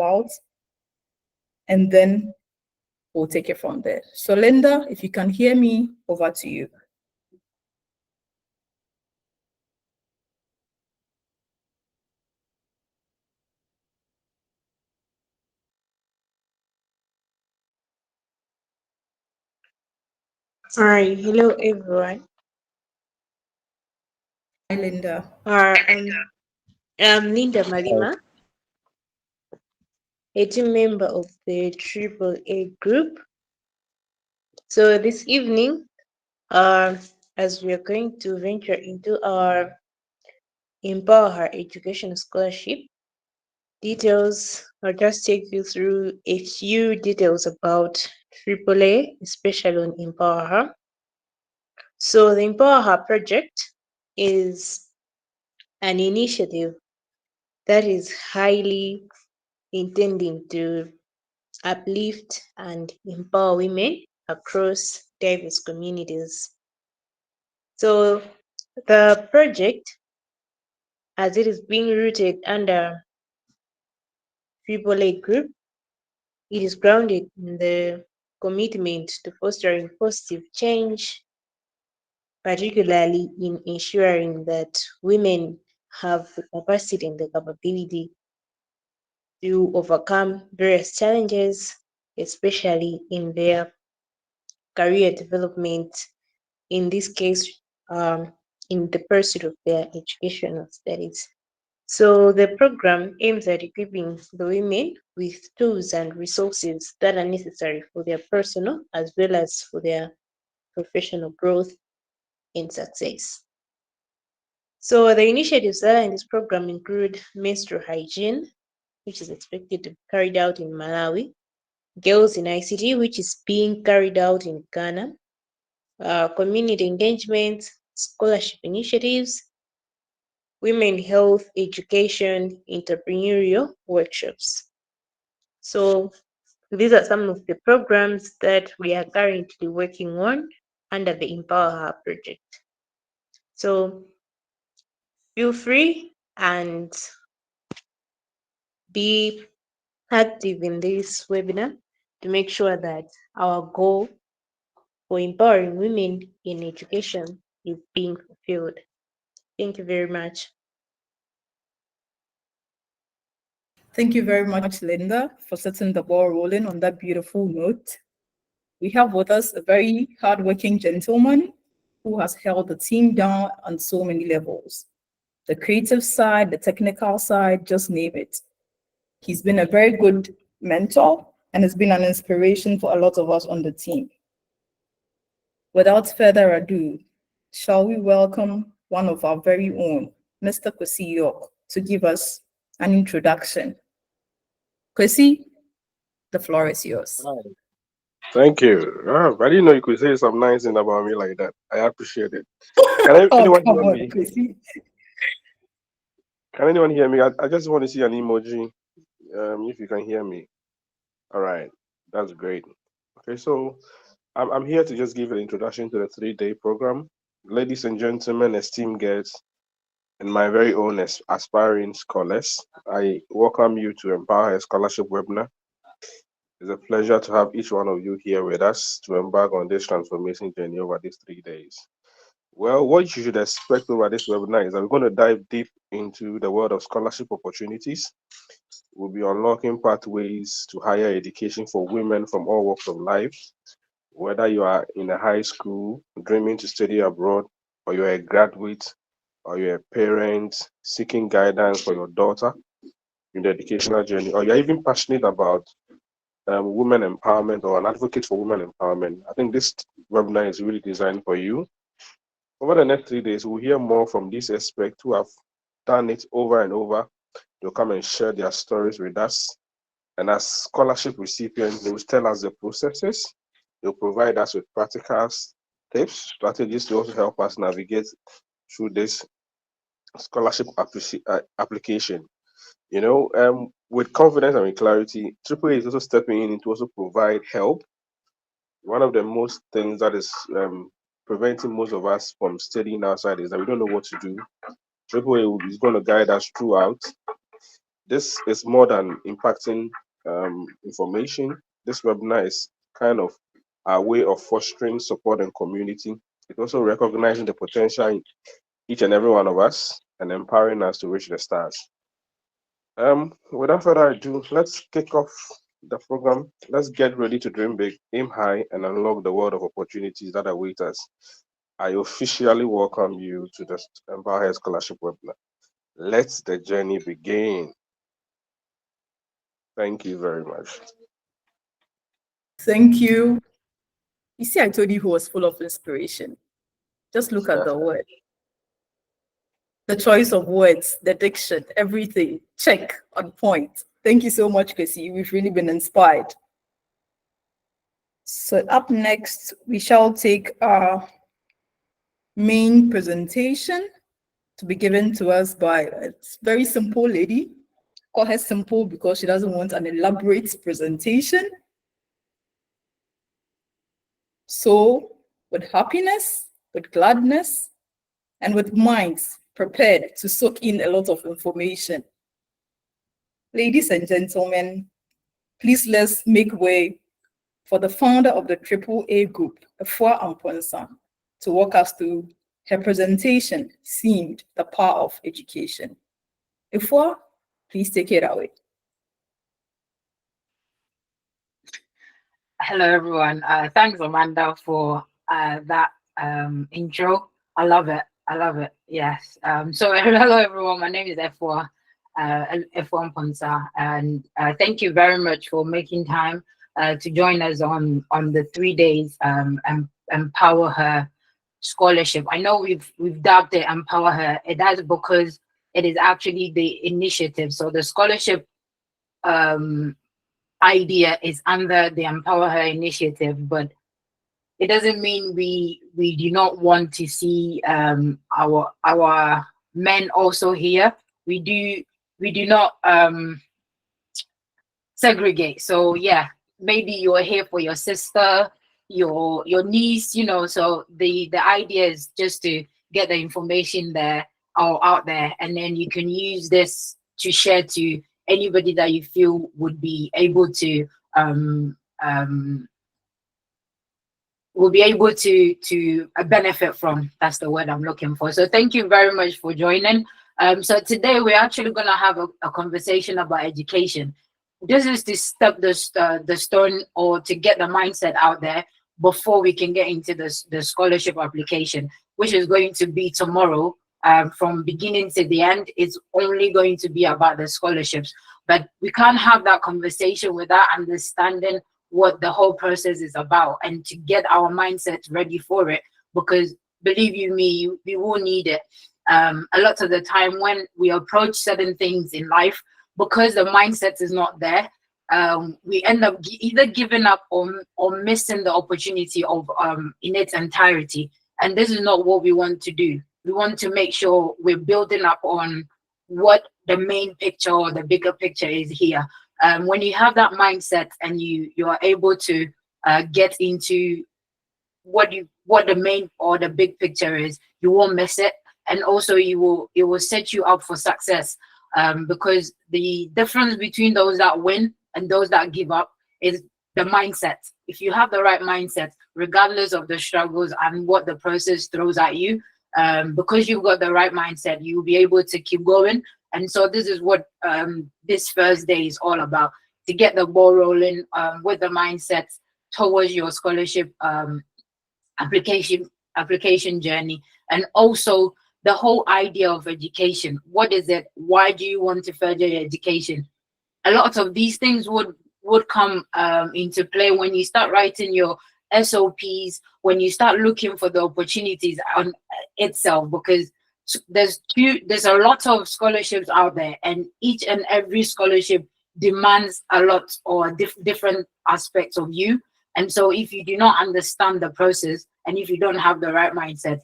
about, and then we'll take it from there. So Linda, if you can hear me, over to you. All right, hello everyone. Hi, Linda. I'm Linda Malima, a team member of the Triple A group. So this evening, as we are going to venture into our EmpowerHer Education Scholarship details, I'll just take you through a few details about Triple A, especially on EmpowerHer. So the EmpowerHer project is an initiative that is highly intending to uplift and empower women across diverse communities. So the project, as it is being rooted under AAA Group, it is grounded in the commitment to fostering positive change, particularly in ensuring that women have the capacity and the capability to overcome various challenges, especially in their career development, in this case, in the pursuit of their educational studies. So the program aims at equipping the women with tools and resources that are necessary for their personal as well as for their professional growth and success. So the initiatives that are in this program include menstrual hygiene, which is expected to be carried out in Malawi, Girls in ICT, which is being carried out in Ghana, community engagement, scholarship initiatives, women health education, entrepreneurial workshops. So these are some of the programs that we are currently working on under the Empower Her project. So feel free and be active in this webinar to make sure that our goal for empowering women in education is being fulfilled. Thank you very much. Thank you very much, Linda, for setting the ball rolling on that beautiful note. We have with us a very hardworking gentleman who has held the team down on so many levels. The creative side, the technical side, just name it. He's been a very good mentor and has been an inspiration for a lot of us on the team. Without further ado, shall we welcome one of our very own, Mr. Kwesi York, to give us an introduction. Kwesi, the floor is yours. Hi. Thank you. I didn't know you could say some nice thing about me like that. I appreciate it. Oh, Anyone come hear on, me? Kwesi. Can anyone hear me? I just want to see an emoji. If you can hear me. All right, that's great. Okay, so I'm here to just give an introduction to the 3-day program. Ladies and gentlemen, esteemed guests, and my very own aspiring scholars, I welcome you to EmpowerHer Scholarship Webinar. It's a pleasure to have each one of you here with us to embark on this transformation journey over these 3 days. Well, what you should expect over this webinar is that we're going to dive deep into the world of scholarship opportunities. We'll be unlocking pathways to higher education for women from all walks of life. Whether you are in a high school dreaming to study abroad, or you're a graduate, or you're a parent seeking guidance for your daughter in the educational journey, or you're even passionate about women empowerment or an advocate for women empowerment, I think this webinar is really designed for you. Over the next 3 days, we'll hear more from these experts who have done it over and over. They'll come and share their stories with us. And as scholarship recipients, they will tell us the processes. They'll provide us with practical tips, strategies to also help us navigate through this scholarship application. With confidence and with clarity, AAA is also stepping in to also provide help. One of the most things that is preventing most of us from studying outside is that we don't know what to do. AAA is going to guide us throughout. This is more than impacting information. This webinar is kind of a way of fostering support and community. It's also recognizing the potential in each and every one of us and empowering us to reach the stars. Without further ado, let's kick off the program. Let's get ready to dream big, aim high, and unlock the world of opportunities that await us. I officially welcome you to the EmpowerHer Scholarship Webinar. Let the journey begin. Thank you very much. Thank you. You see, I told you he was full of inspiration. Just look at the word. The choice of words, the diction, everything. Check, on point. Thank you so much, Casey. We've really been inspired. So up next, we shall take our main presentation to be given to us by a very simple lady. Call her simple because she doesn't want an elaborate presentation. So with happiness, with gladness, and with minds prepared to soak in a lot of information. Ladies and gentlemen, please let's make way for the founder of the AAA group, Efua Amponsa, to walk us through her presentation themed The Power of Education. Efua, please take it away. Hello, everyone. Thanks, Amanda, for that intro. I love it. I love it. Yes. So hello, everyone. My name is Efua Amponsa, and thank you very much for making time to join us on the 3 days EmpowerHer Scholarship. I know we've dubbed it EmpowerHer. It is because it is actually the initiative. So the scholarship idea is under the EmpowerHer initiative, but it doesn't mean we do not want to see our men also here. We do not segregate. So yeah, maybe you're here for your sister, your niece, you know. So the idea is just to get the information there or out there, and then you can use this to share to anybody that you feel would be able to benefit from. That's the word I'm looking for. So thank you very much for joining. So today we're actually going to have a conversation about education. This is to step the stone, or to get the mindset out there before we can get into the scholarship application, which is going to be tomorrow. From beginning to the end, it's only going to be about the scholarships. But we can't have that conversation without understanding what the whole process is about, and to get our mindsets ready for it, because believe you me, we will need it. A lot of the time when we approach certain things in life, because the mindset is not there, we end up either giving up or missing the opportunity of in its entirety. And this is not what we want to do. We want to make sure we're building up on what the main picture or the bigger picture is here. When you have that mindset and you are able to get into what the main or the big picture is, you won't miss it, and also it will set you up for success. Because the difference between those that win and those that give up is the mindset. If you have the right mindset, regardless of the struggles and what the process throws at you, because you've got the right mindset, you'll be able to keep going. And so this is what this first day is all about, to get the ball rolling with the mindset towards your scholarship application journey. And also the whole idea of education. What is it? Why do you want to further your education? A lot of these things would come into play when you start writing your SOPs, when you start looking for the opportunities on itself, because there's a lot of scholarships out there, and each and every scholarship demands a lot or different aspects of you. And so if you do not understand the process, and if you don't have the right mindset,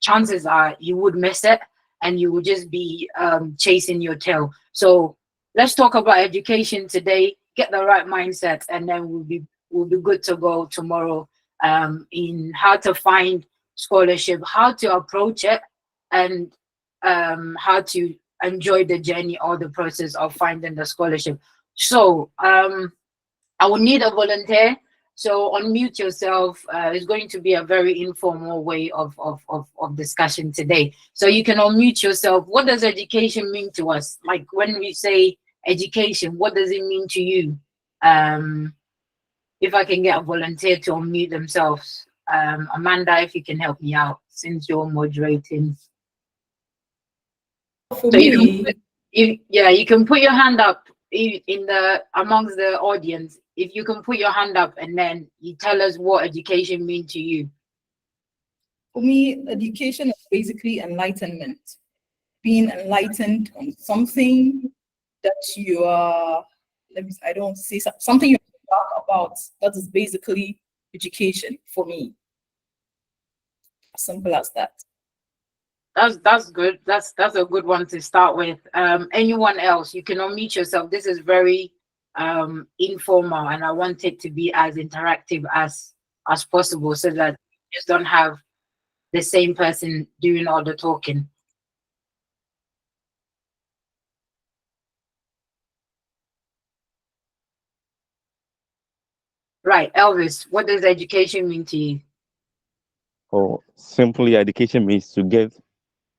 chances are you would miss it, and you would just be chasing your tail. So let's talk about education today, get the right mindset, and then we'll be good to go tomorrow in how to find scholarship, how to approach it, and enjoy the journey or the process of finding the scholarship. So I will need a volunteer. So unmute yourself. It's going to be a very informal way of discussion today. So you can unmute yourself. What does education mean to us? Like when we say education, what does it mean to you? If I can get a volunteer to unmute themselves. Amanda, if you can help me out since you're moderating. For So me, you can put your hand up amongst the audience. If you can put your hand up and then you tell us what education means to you. for me, education is basically enlightenment. Being enlightened on something that you are, I don't say something you talk about. That is basically education for me. As simple as that. That's good. That's a good one to start with. Anyone else, you can unmute yourself. This is very informal, and I want it to be as interactive as possible, so that you just don't have the same person doing all the talking. Right, Elvis, what does education mean to you? Or simply, education means to get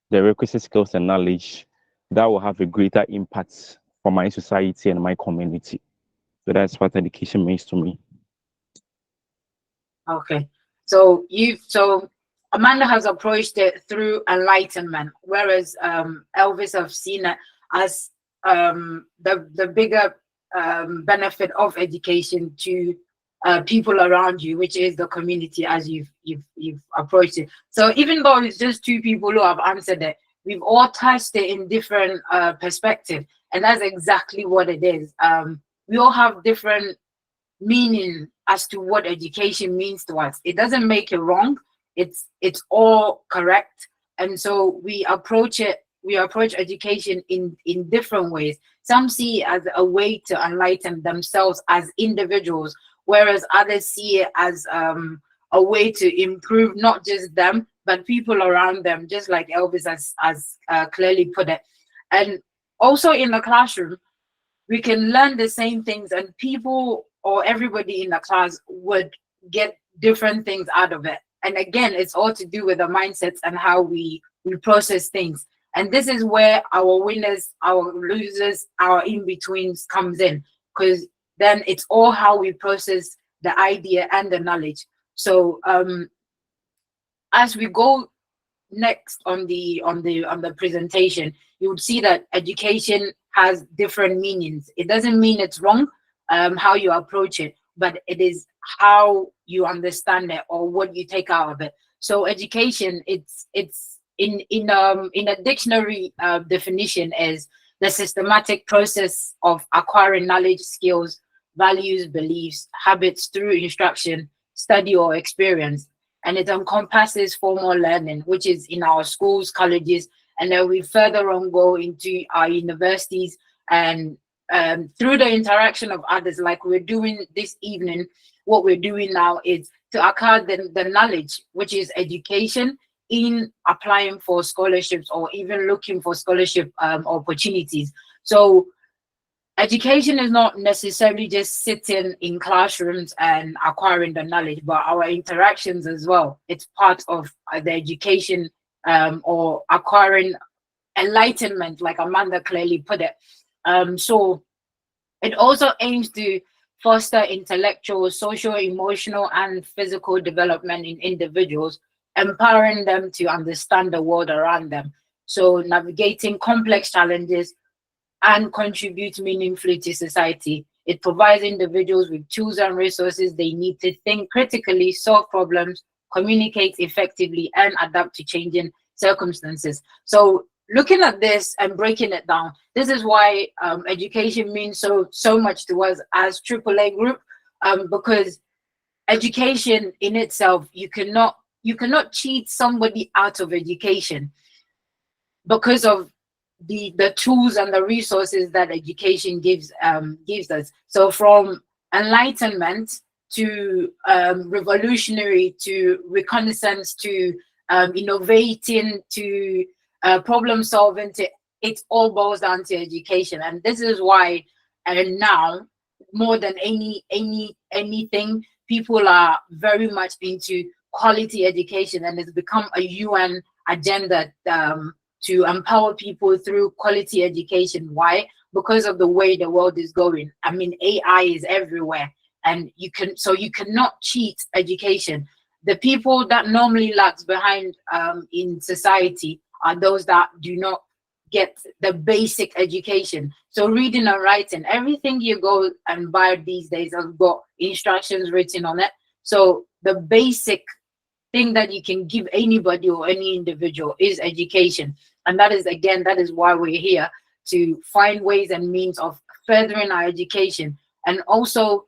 the requisite skills and knowledge that will have a greater impact for my society and my community. So that's what education means to me. Okay, so Amanda has approached it through enlightenment, whereas Elvis have seen it as the bigger benefit of education to people around you, which is the community, as you've approached it. So even though it's just two people who have answered it, we've all touched it in different perspective, and that's exactly what it is. We all have different meaning as to what education means to us. It doesn't make it wrong. It's all correct, and so we approach education in different ways. Some see it as a way to enlighten themselves as individuals, whereas others see it as a way to improve not just them but people around them, just like Elvis has clearly put it. And also in the classroom, we can learn the same things, and people or everybody in the class would get different things out of it. And again, it's all to do with the mindsets and how we process things. And this is where our winners, our losers, our in-betweens comes in, because then it's all how we process the idea and the knowledge. So as we go next on the presentation, you would see that education has different meanings. It doesn't mean it's wrong how you approach it, but it is how you understand it or what you take out of it. So education, it's in a dictionary definition is the systematic process of acquiring knowledge, skills, values, beliefs, habits through instruction, study, or experience. And it encompasses formal learning, which is in our schools, colleges, and then we further on go into our universities, and through the interaction of others, like we're doing this evening. What we're doing now is to acquire the knowledge, which is education, in applying for scholarships or even looking for scholarship opportunities. So education is not necessarily just sitting in classrooms and acquiring the knowledge, but our interactions as well. It's part of the education or acquiring enlightenment, like Amanda clearly put it. So it also aims to foster intellectual, social, emotional, and physical development in individuals, empowering them to understand the world around them. So navigating complex challenges and contribute meaningfully to society. It provides individuals with tools and resources they need to think critically, solve problems, communicate effectively, and adapt to changing circumstances. So looking at this and breaking it down, this is why education means so much to us as AAA group, because education in itself, you cannot cheat somebody out of education because of the tools and the resources that education gives us. So from enlightenment to revolutionary to reconnaissance to innovating to problem solving to it all boils down to education. And this is why, and now more than anything, people are very much into quality education, and it's become a UN agenda to empower people through quality education. Why? Because of the way the world is going. I mean, AI is everywhere, and you cannot cheat education. The people that normally lags behind in society are those that do not get the basic education. So reading and writing, everything you go and buy these days has got instructions written on it. So the basic thing that you can give anybody or any individual is education. And that is why we're here, to find ways and means of furthering our education. And also,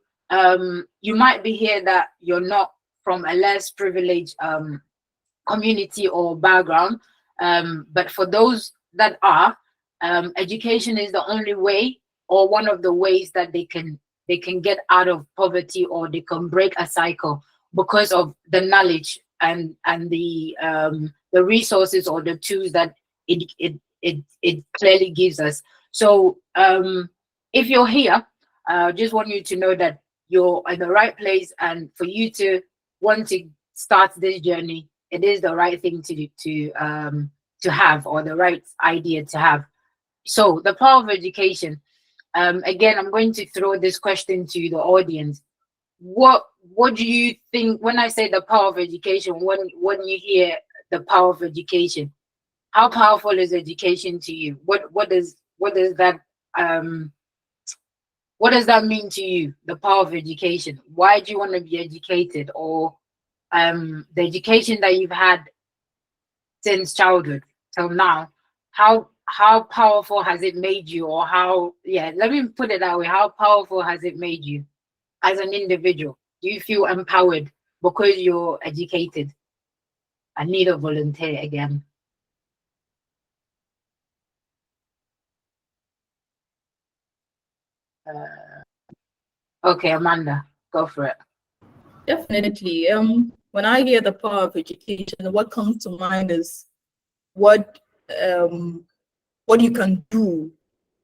you might be here that you're not from a less privileged community or background, but for those that are, education is the only way, or one of the ways that they can get out of poverty, or they can break a cycle, because of the knowledge and the resources or the tools that it clearly gives us. So if you're here, I just want you to know that you're in the right place, and for you to want to start this journey, it is the right thing to have, or the right idea to have. So the power of education. Again, I'm going to throw this question to the audience. What do you think when I say the power of education? When you hear the power of education, how powerful is education to you? What does that mean to you? The power of education. Why do you want to be educated? Or the education that you've had since childhood till now, how powerful has it made you? Or let me put it that way, how powerful has it made you as an individual? Do you feel empowered because you're educated? I need a volunteer again. Okay, Amanda, go for it. Definitely. When I hear the power of education, what comes to mind is what you can do,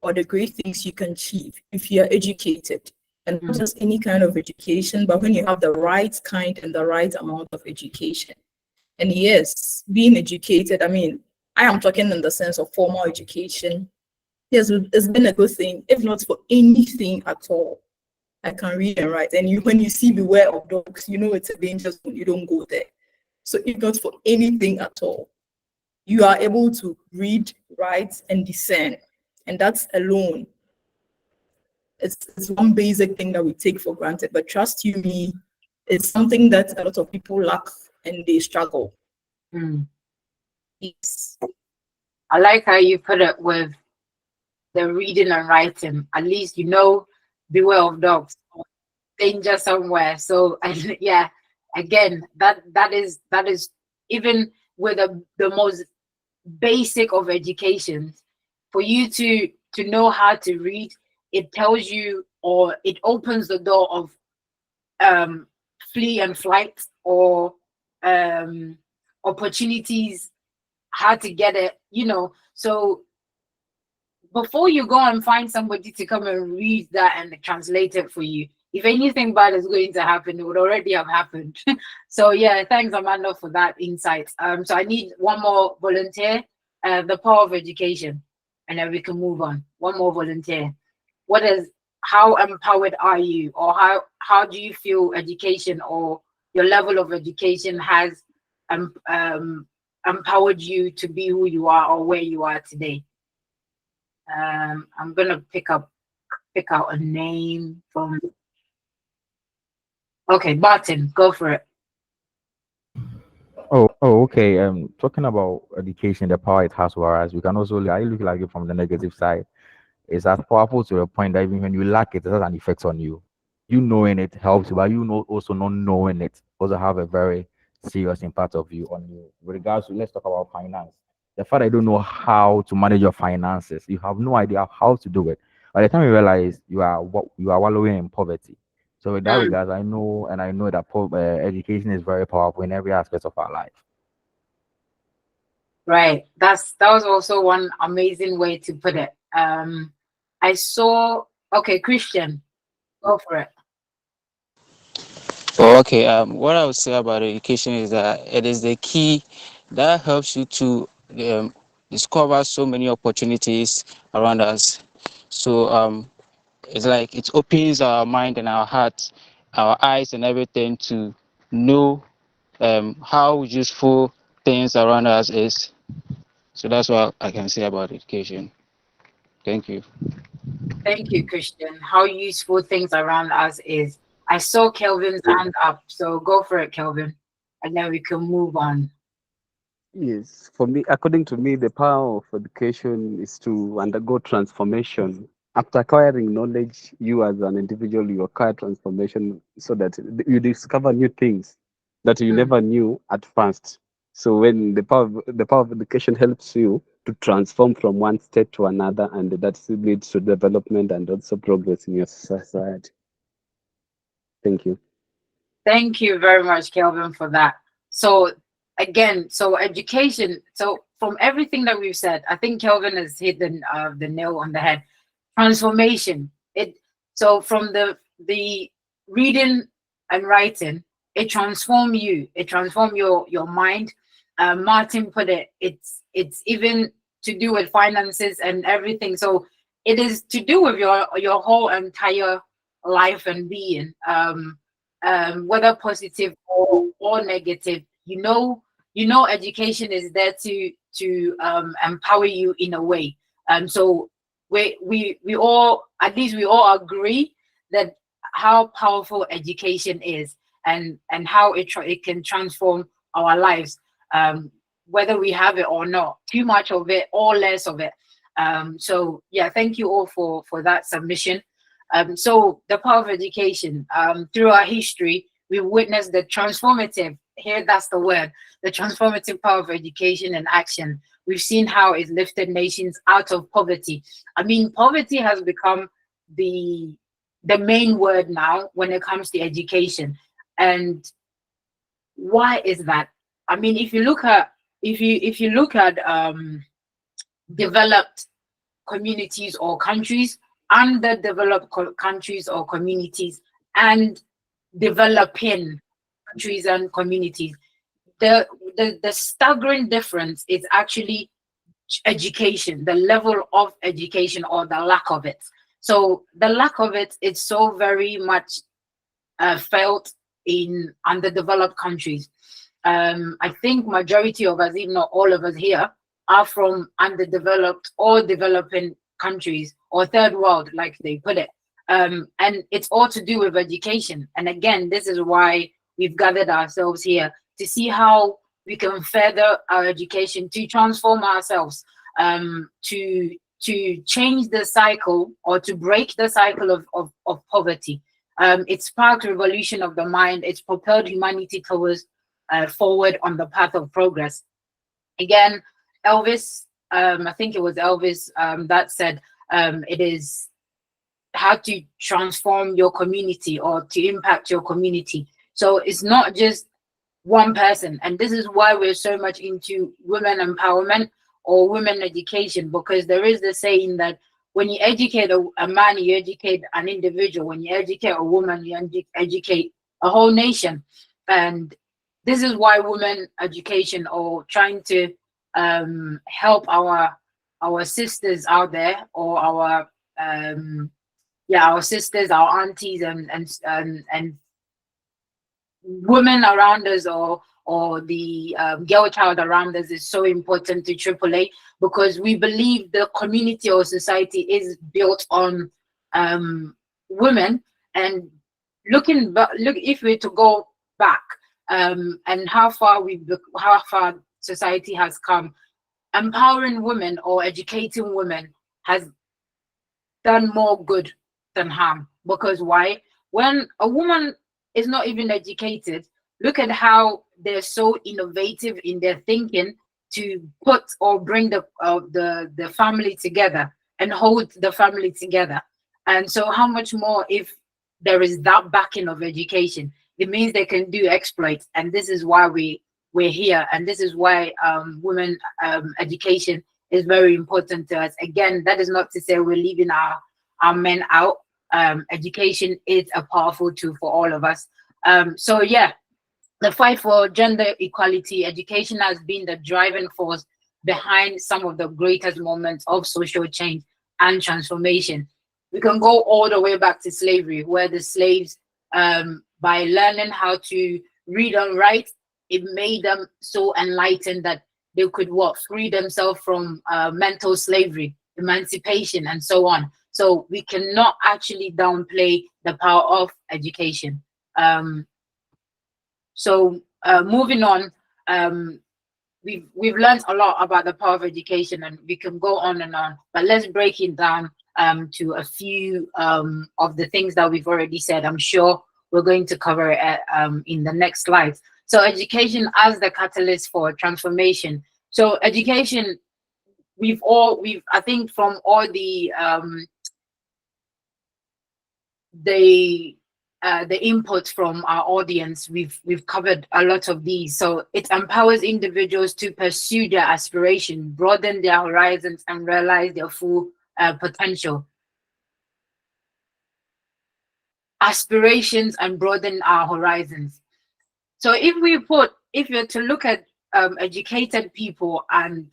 or the great things you can achieve if you are educated. And not just any kind of education, but when you have the right kind and the right amount of education. And yes, being educated, I mean, I am talking in the sense of formal education. Yes, it's been a good thing, if not for anything at all. I can read and write. And when you see beware of dogs, you know it's a danger zone. You don't go there. So if not for anything at all, you are able to read, write, and discern. And that's alone. It's one basic thing that we take for granted. But trust you me, it's something that a lot of people lack and they struggle. Yes. I like how you put it with the reading and writing. At least beware of dogs, danger somewhere. So yeah, again, that is even with the most basic of education, for you to know how to read, it tells you, or it opens the door of flee and flight, or opportunities, how to get it, so before you go and find somebody to come and read that and translate it for you, if anything bad is going to happen, it would already have happened. So yeah, thanks Amanda for that insight. So I need one more volunteer, the power of education, and then we can move on. One more volunteer. How empowered are you, or how do you feel education, or your level of education has empowered you to be who you are, or where you are today? I'm gonna pick out a name from. Okay, Barton, go for it. Okay. Talking about education, the power it has over us, we can also look like it from the negative side. It's as powerful to the point that even when you lack it, it has an effect on you. You knowing it helps you, but also not knowing it also have a very serious impact of you on you. With regards to, let's talk about finance. The fact that you don't know how to manage your finances, you have no idea how to do it. By the time you realize you are wallowing in poverty. So with that regards, I know that education is very powerful in every aspect of our life. Right. That was also one amazing way to put it. I saw. Okay, Christian, go for it. Oh, okay. What I would say about education is that it is the key that helps you to discover so many opportunities around us. So it's like it opens our mind and our heart, our eyes and everything to know how useful things around us is. So that's what I can say about education. Thank you. Thank you, Christian. How useful things around us is. I saw Kelvin's hand up, so go for it, Kelvin, and then we can move on. Yes, for me, according to me, the power of education is to undergo transformation. After acquiring knowledge, you as an individual, you acquire transformation so that you discover new things that you never knew at first. So when the power of education helps you to transform from one state to another, and that leads to development and also progress in your society. Thank you. Thank you very much, Kelvin, for that. So again, so education. So from everything that we've said, I think Kelvin has hit the nail on the head. Transformation. So from the reading and writing, it transforms you. It transforms your mind. Martin put it. It's even to do with finances and everything. So it is to do with your whole entire life and being. Whether positive or negative, education is there to empower you in a way. So we all, at least we all agree that how powerful education is, and how it can transform our lives, whether we have it or not, too much of it or less of it. So yeah, thank you all for that submission. So the power of education, through our history, we witnessed the transformative, here that's the word, the transformative power of education and action. We've seen how it lifted nations out of poverty. I mean, poverty has become the main word now when it comes to education. And why is that? I mean, if you look at developed communities or countries, underdeveloped countries or communities, and developing countries and communities, the staggering difference is actually education, the level of education or the lack of it. So the lack of it is so very much felt in underdeveloped countries. I think majority of us, if not all of us here, are from underdeveloped or developing countries or third world, like they put it. And it's all to do with education. And again, this is why we've gathered ourselves here to see how we can further our education to transform ourselves, to change the cycle or to break the cycle of poverty. It's sparked revolution of the mind. It's propelled humanity towards forward on the path of progress. Again, Elvis, I think it was Elvis that said it is how to transform your community or to impact your community. So it's not just one person. And this is why we're so much into women empowerment or women education, because there is the saying that when you educate a man, you educate an individual. When you educate a woman, you educate a whole nation. And this is why women education, or trying to help our sisters out there, or our sisters, our aunties, and women around us, or the girl child around us, is so important to AAA, because we believe the community or society is built on women. And look, if we're to go back, and how far society has come, empowering women or educating women has done more good than harm. Because why? When a woman is not even educated, look at how they're so innovative in their thinking to put or bring the family together and hold the family together. And so how much more if there is that backing of education? It means they can do exploits. And this is why we we're here, and this is why women education is very important to us. Again, that is not to say we're leaving our men out. Education is a powerful tool for all of us. So yeah, the fight for gender equality, education has been the driving force behind some of the greatest moments of social change and transformation. We can go all the way back to slavery, where the slaves, by learning how to read and write, it made them so enlightened that they could free themselves from mental slavery, emancipation, and so on. So we cannot actually downplay the power of education. So moving on, we've learned a lot about the power of education, and we can go on and on, but let's break it down to a few of the things that we've already said. I'm sure we're going to cover it in the next slides. So education as the catalyst for transformation. So education, I think from all the input from our audience, we've covered a lot of these. So it empowers individuals to pursue their aspiration, broaden their horizons, and realize their full potential. Aspirations and broaden our horizons. So if you're to look at educated people and,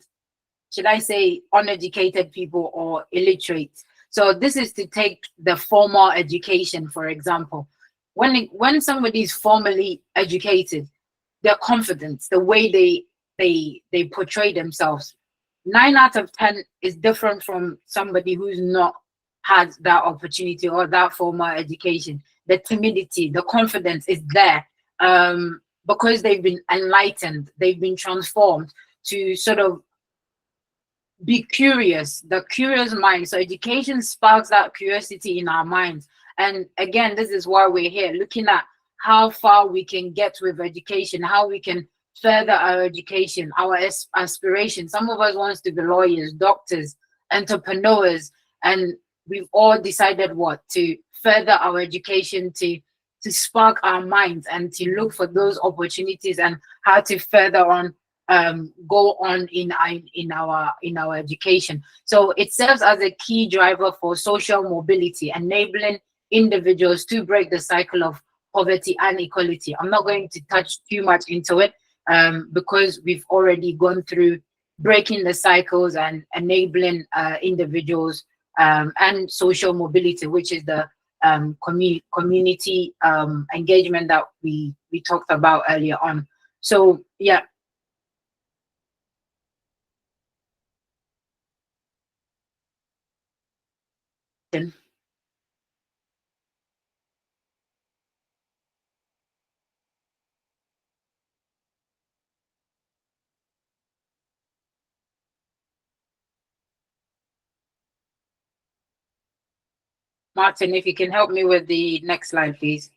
should I say, uneducated people or illiterate. So this is to take the formal education, for example. When somebody is formally educated, their confidence, the way they portray themselves, 9 out of 10 is different from somebody who's not had that opportunity or that formal education. The timidity, the confidence is there because they've been enlightened, they've been transformed to sort of be curious, the curious mind. So education sparks that curiosity in our minds. And again, this is why we're here, looking at how far we can get with education, how we can further our education, our aspirations. Some of us wants to be lawyers, doctors, entrepreneurs, and we've all decided to further our education, to spark our minds and to look for those opportunities and how to further on go on in our education. So it serves as a key driver for social mobility, enabling individuals to break the cycle of poverty and equality. I'm not going to touch too much into it because we've already gone through breaking the cycles and enabling individuals and social mobility, which is the community engagement that we talked about earlier on. So yeah. Martin, if you can help me with the next slide, please.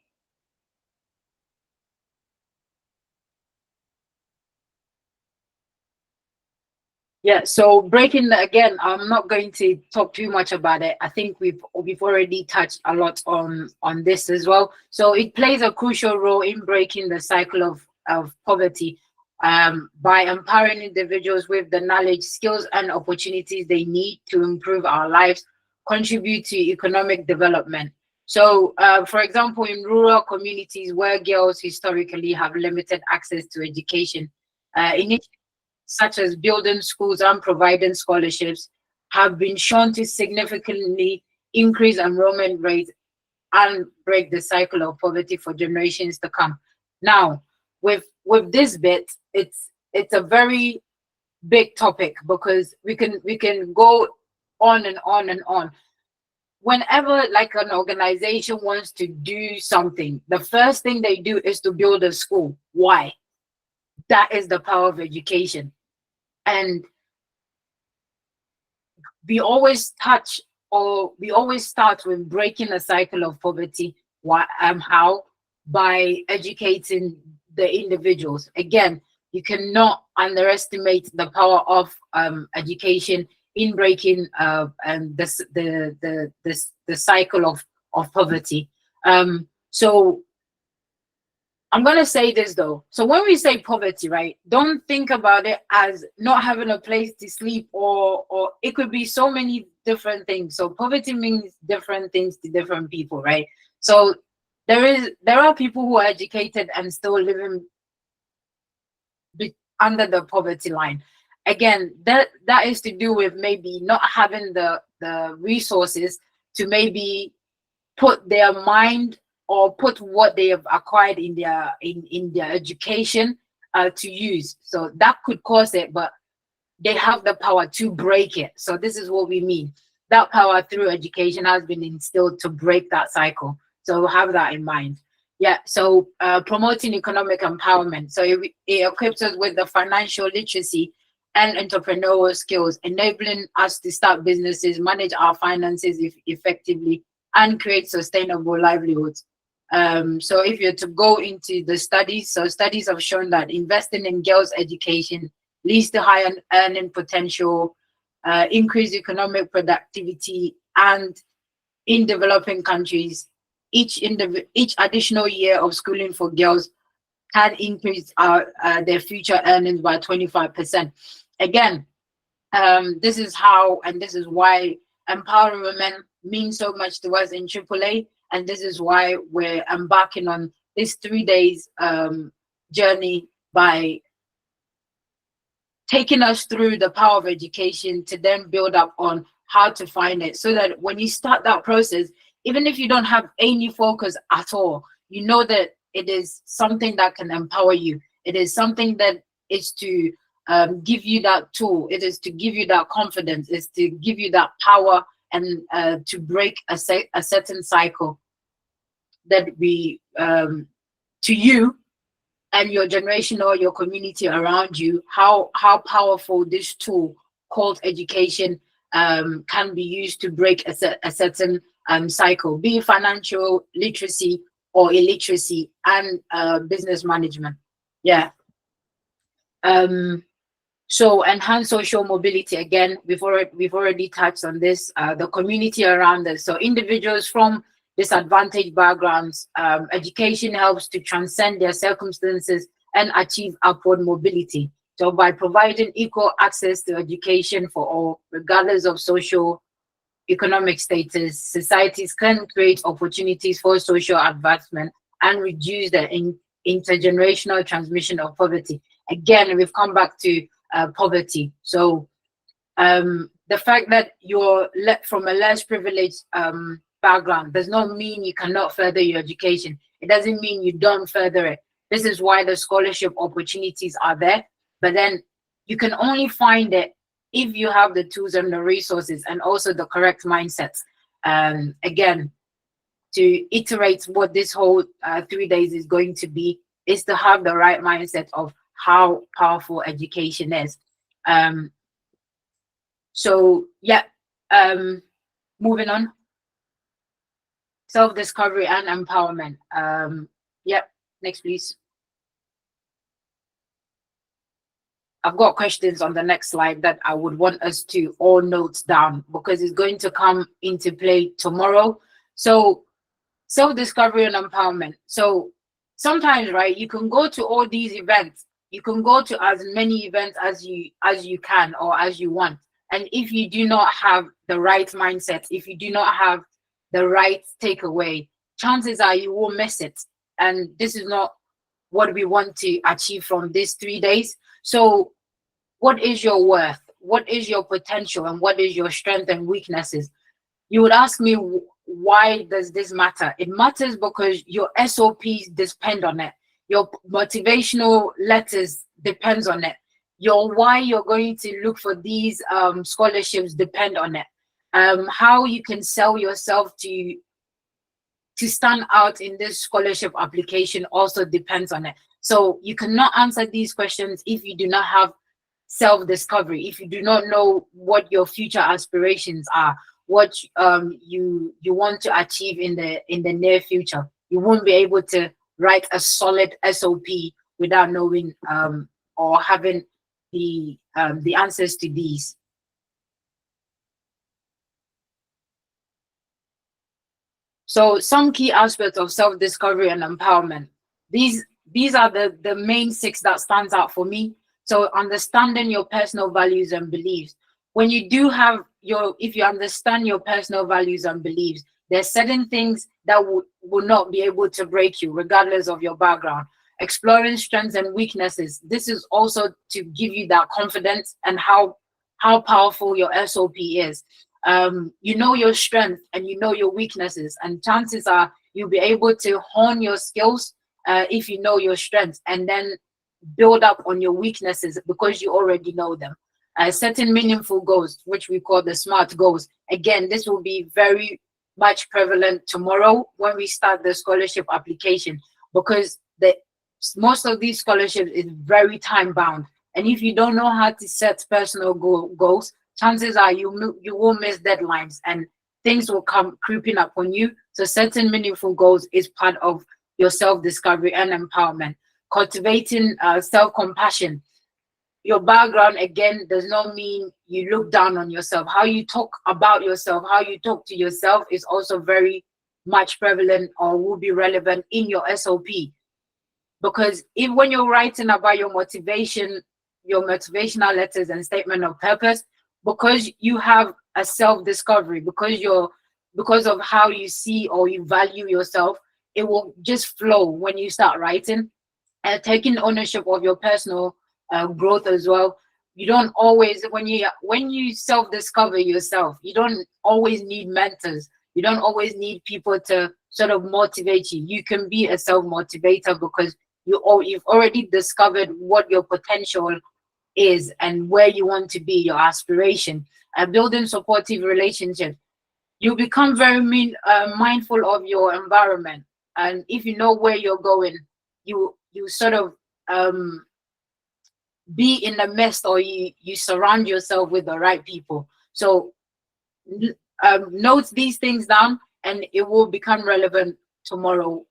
Yeah, so breaking again, I'm not going to talk too much about it. I think we've already touched a lot on this as well. So it plays a crucial role in breaking the cycle of poverty by empowering individuals with the knowledge, skills, and opportunities they need to improve our lives, contribute to economic development. So, for example, in rural communities where girls historically have limited access to education, initiatives such as building schools and providing scholarships have been shown to significantly increase enrollment rates and break the cycle of poverty for generations to come. Now, with this bit, it's a very big topic because we can go on and on and on. Whenever like an organization wants to do something, the first thing they do is to build a school. Why? That is the power of education. And we always start with breaking the cycle of poverty. How? By educating the individuals. Again, you cannot underestimate the power of education in breaking the cycle of poverty. So I'm going to say this though. So when we say poverty, right, don't think about it as not having a place to sleep, or it could be so many different things. So poverty means different things to different people, right? So there are people who are educated and still living under the poverty line. Again, that is to do with maybe not having the resources to maybe put their mind or put what they have acquired in their education to use. So that could cause it, but they have the power to break it. So this is what we mean. That power through education has been instilled to break that cycle. So have that in mind. Yeah, so promoting economic empowerment. So it equips us with the financial literacy and entrepreneurial skills, enabling us to start businesses, manage our finances effectively, and create sustainable livelihoods. So if you're to go into the studies, so studies have shown that investing in girls' education leads to higher earning potential, increased economic productivity, and in developing countries, each additional year of schooling for girls can increase their future earnings by 25%. Again, this is how and this is why empowering women means so much to us in AAA, and this is why we're embarking on this 3 days journey by taking us through the power of education to then build up on how to find it, so that when you start that process, even if you don't have any focus at all, you know that it is something that can empower you. It is something that is to give you that tool. It is to give you that confidence. It's to give you that power and to break a certain cycle that we to you and your generation or your community around you, how powerful this tool called education can be used to break a certain cycle, be it financial literacy or illiteracy, and business management. Yeah. So enhance social mobility. Again, we've already touched on this. The community around us. So individuals from disadvantaged backgrounds, education helps to transcend their circumstances and achieve upward mobility. So by providing equal access to education for all, regardless of social economic status, societies can create opportunities for social advancement and reduce the intergenerational transmission of poverty. Again, we've come back to poverty. So the fact that you're from a less privileged background does not mean you cannot further your education. It doesn't mean you don't further it. This is why the scholarship opportunities are there, but then you can only find it if you have the tools and the resources and also the correct mindsets. Again, to iterate what this whole 3 days is going to be is to have the right mindset of how powerful education is. So yeah, moving on. Self-discovery and empowerment. Yep, next please. I've got questions on the next slide that I would want us to all note down because it's going to come into play tomorrow. So self-discovery and empowerment. So sometimes, right, you can go to all these events. You can go to as many events as you can or as you want. And if you do not have the right mindset, if you do not have the right takeaway, chances are you will miss it. And this is not what we want to achieve from these 3 days. So what is your worth? What is your potential? And what is your strength and weaknesses? You would ask me, why does this matter? It matters because your SOPs depend on it. Your motivational letters depends on it. Your why you're going to look for these scholarships depend on it. How you can sell yourself to stand out in this scholarship application also depends on it. So you cannot answer these questions if you do not have self-discovery, if you do not know what your future aspirations are, what you want to achieve in the near future. You won't be able to write a solid SOP without knowing or having the answers to these. So some key aspects of self-discovery and empowerment. These these are the main 6 that stands out for me. So understanding your personal values and beliefs. When you do have if you understand your personal values and beliefs, there's certain things that will not be able to break you, regardless of your background. Exploring strengths and weaknesses. This is also to give you that confidence and how powerful your SOP is. You know your strength and you know your weaknesses, and chances are you'll be able to hone your skills if you know your strengths, and then build up on your weaknesses because you already know them. Setting meaningful goals, which we call the SMART goals. Again, this will be very much prevalent tomorrow when we start the scholarship application, because most of these scholarships is very time bound. And if you don't know how to set personal goals, chances are you will miss deadlines and things will come creeping up on you. So setting meaningful goals is part of your self-discovery and empowerment. Cultivating self-compassion. Your background, again, does not mean you look down on yourself. How you talk about yourself, how you talk to yourself is also very much prevalent or will be relevant in your SOP. Because if when you're writing about your motivational letters and statement of purpose, because you have a self-discovery, because of how you see or you value yourself, it will just flow when you start writing. And taking ownership of your personal growth as well. You don't always, when you self-discover yourself, you don't always need mentors. You don't always need people to sort of motivate you. You can be a self-motivator because you've already discovered what your potential is and where you want to be, your aspiration. Building supportive relationships. You become very mindful of your environment, and if you know where you're going, you sort of be in the midst, or you surround yourself with the right people. So note these things down, and it will become relevant tomorrow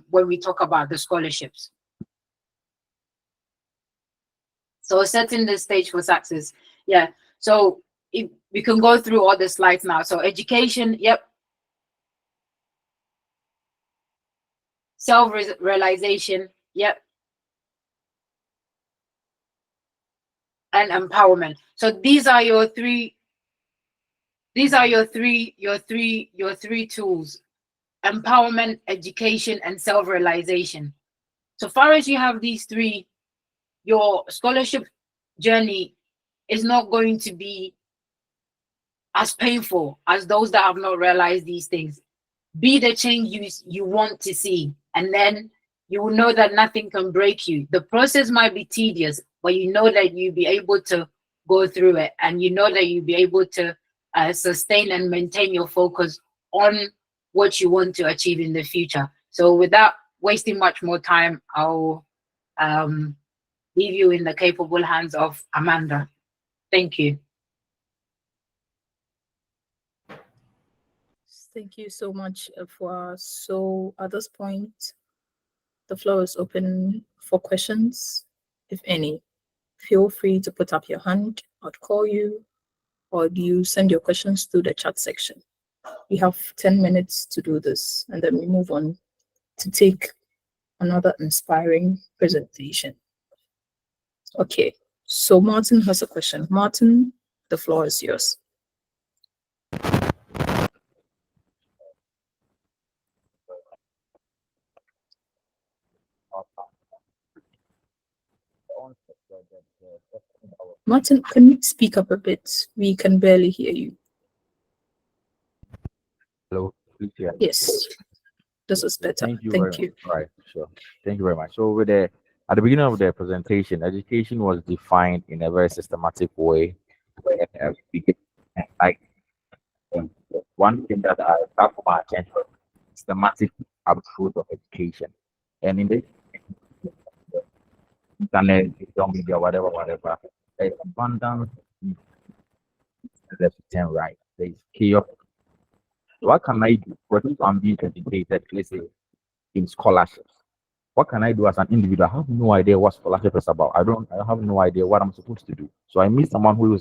when we talk about the scholarships. So setting the stage for success. Yeah. So if we can go through all the slides now. So education, yep. Self-realization, yep. And empowerment. So these are your three tools: empowerment, education, and self-realization. So far as you have these three, your scholarship journey is not going to be as painful as those that have not realized these things. Be the change you want to see, and then you will know that nothing can break you. The process might be tedious, but you know that you'll be able to go through it, and you know that you'll be able to sustain and maintain your focus on what you want to achieve in the future. So without wasting much more time, I'll leave you in the capable hands of Amanda. Thank you. Thank you so much, Efwa. So at this point, the floor is open for questions, if any. Feel free to put up your hand. I'll call you, or you send your questions through the chat section. We have 10 minutes to do this, and then we move on to take another inspiring presentation. Okay, so Martin has a question. Martin, the floor is yours. Martin, can you speak up a bit? We can barely hear you. Hello. Yes, this is better. Thank you. Thank you. All right, sure. Thank you very much. So at the beginning of the presentation, education was defined in a very systematic way, where we get like one thing that I have for my attention: systematic approach of education, and in this internet, social media, whatever, there's abundance left and right. There's chaos. What can I do? For if I'm being educated, let's say in scholarships, what can I do as an individual? I have no idea what scholarship is about. I have no idea what I'm supposed to do. So I meet someone who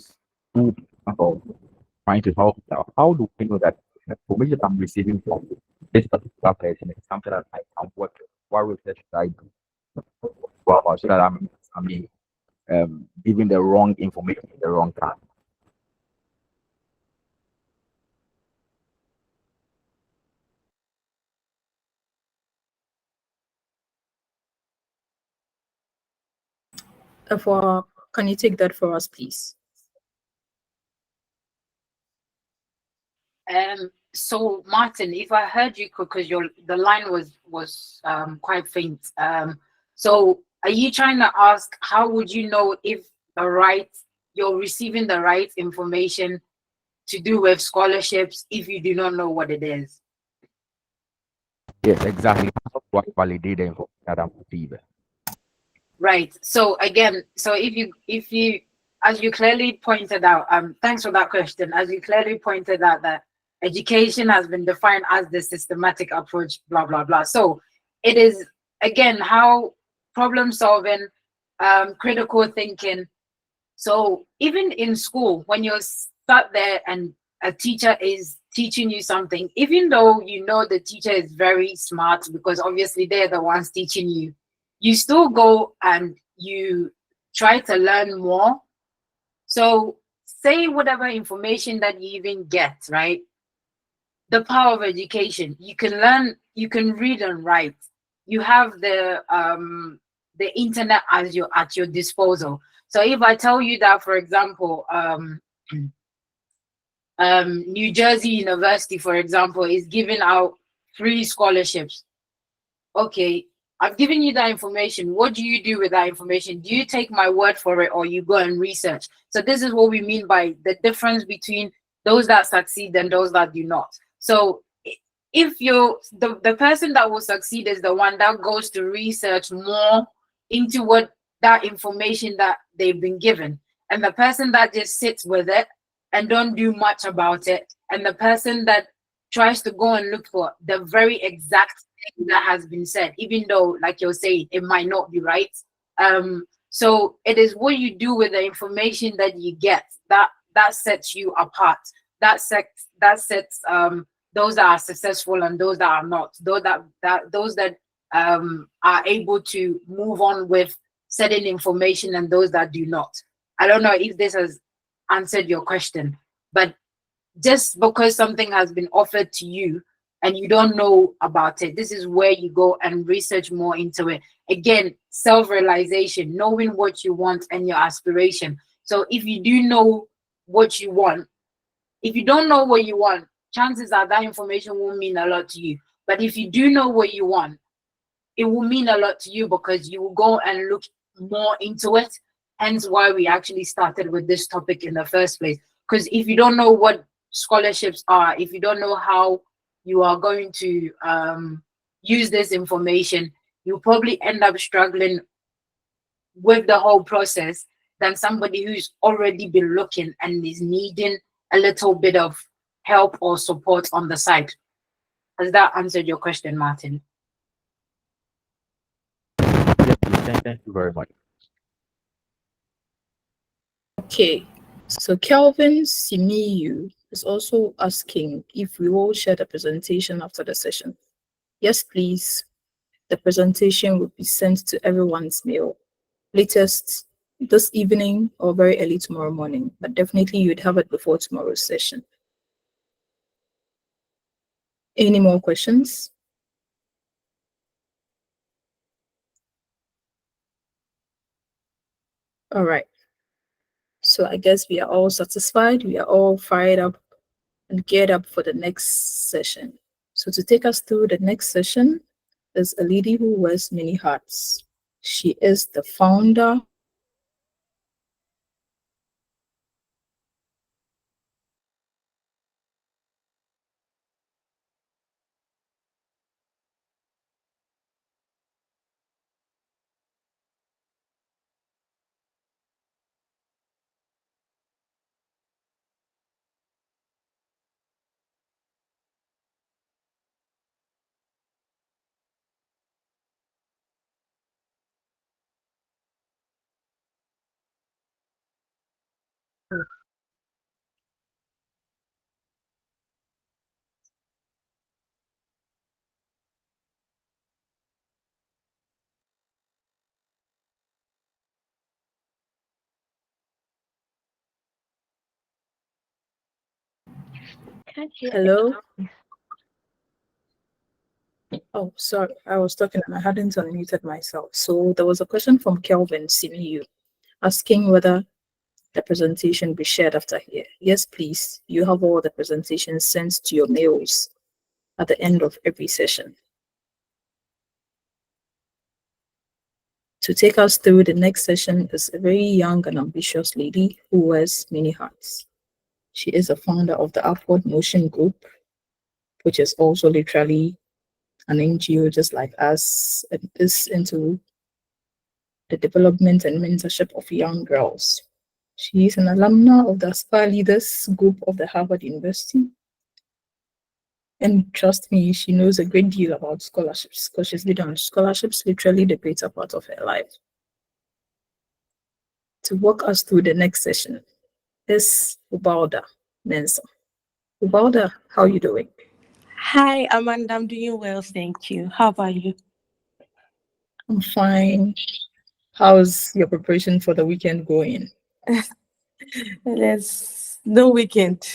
trying to help out. How do we know that the information I'm receiving from this particular person is something that I can work with? What research should I do? Well, so that I'm giving the wrong information at the wrong time. Can you take that for us, please? So Martin, if I heard you, because the line was quite faint. So are you trying to ask how would you know if you're receiving the right information to do with scholarships if you do not know what it is? Yes, exactly. What validate the information that I'm receiving. Right. So again, so if you as you clearly pointed out, thanks for that question. As you clearly pointed out that education has been defined as the systematic approach, blah blah blah. So it is again how problem solving, critical thinking. So even in school, when you're sat there and a teacher is teaching you something, even though you know the teacher is very smart because obviously they're the ones teaching you, you still go and you try to learn more. So say whatever information that you even get, right? The power of education. You can learn, you can read and write. You have the internet as your at your disposal. So if I tell you that, for example, New Jersey University, for example, is giving out free scholarships. Okay, I've given you that information. What do you do with that information? Do you take my word for it or you go and research? So this is what we mean by the difference between those that succeed and those that do not. So if the person that will succeed is the one that goes to research more into what that information that they've been given, and the person that just sits with it and don't do much about it, and the person that tries to go and look for the very exact thing that has been said, even though, like you're saying, it might not be right. So it is what you do with the information that you get that sets you apart. That sets those that are successful and those that are not. Those that are able to move on with certain information and those that do not. I don't know if this has answered your question, but just because something has been offered to you and you don't know about it, this is where you go and research more into it. Again, self-realization, knowing what you want and your aspiration. So if you do know what you want, if you don't know what you want, chances are that information won't mean a lot to you. But if you do know what you want, it will mean a lot to you because you will go and look more into it. Hence why we actually started with this topic in the first place. Because if you don't know what scholarships are, if you don't know how you are going to use this information, you'll probably end up struggling with the whole process than somebody who's already been looking and is needing a little bit of help or support on the side. Has that answered your question, Martin? Yes, thank you very much. Okay, so Kelvin Simiyu is also asking if we will share the presentation after the session. Yes, please. The presentation will be sent to everyone's mail, latest this evening or very early tomorrow morning, but definitely you'd have it before tomorrow's session. Any more questions? All right. So I guess we are all satisfied. We are all fired up and geared up for the next session. So to take us through the next session is a lady who wears many hats. She is the founder Can't hear. Hello? Oh, sorry. I was talking and I hadn't unmuted myself. So there was a question from Kelvin CMU asking whether the presentation be shared after here. Yes, please. You have all the presentations sent to your mails at the end of every session. To take us through the next session is a very young and ambitious lady who wears many hats. She is a founder of the Upward Motion Group, which is also literally an NGO just like us. It is into the development and mentorship of young girls. She is an alumna of the Aspire Leaders Group of the Harvard University. And trust me, she knows a great deal about scholarships because she's been on scholarships literally the greater part of her life. To walk us through the next session is Ubalda Mensah. Ubalda, how are you doing? Hi, Amanda. I'm doing well, thank you. How about you? I'm fine. How's your preparation for the weekend going? There's no weekend.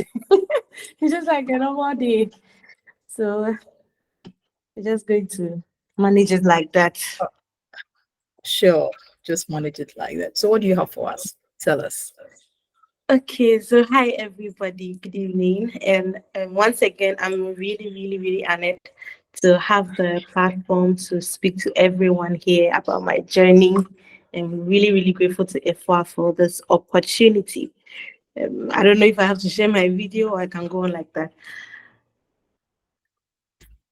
It's just like a normal day. So we're just going to manage it like that. Sure, just manage it like that. So what do you have for us? Tell us. Okay, so hi everybody. Good evening. And once again, I'm really honored to have the platform to speak to everyone here about my journey. I'm really grateful to EFWA for this opportunity. I don't know if I have to share my video or I can go on like that.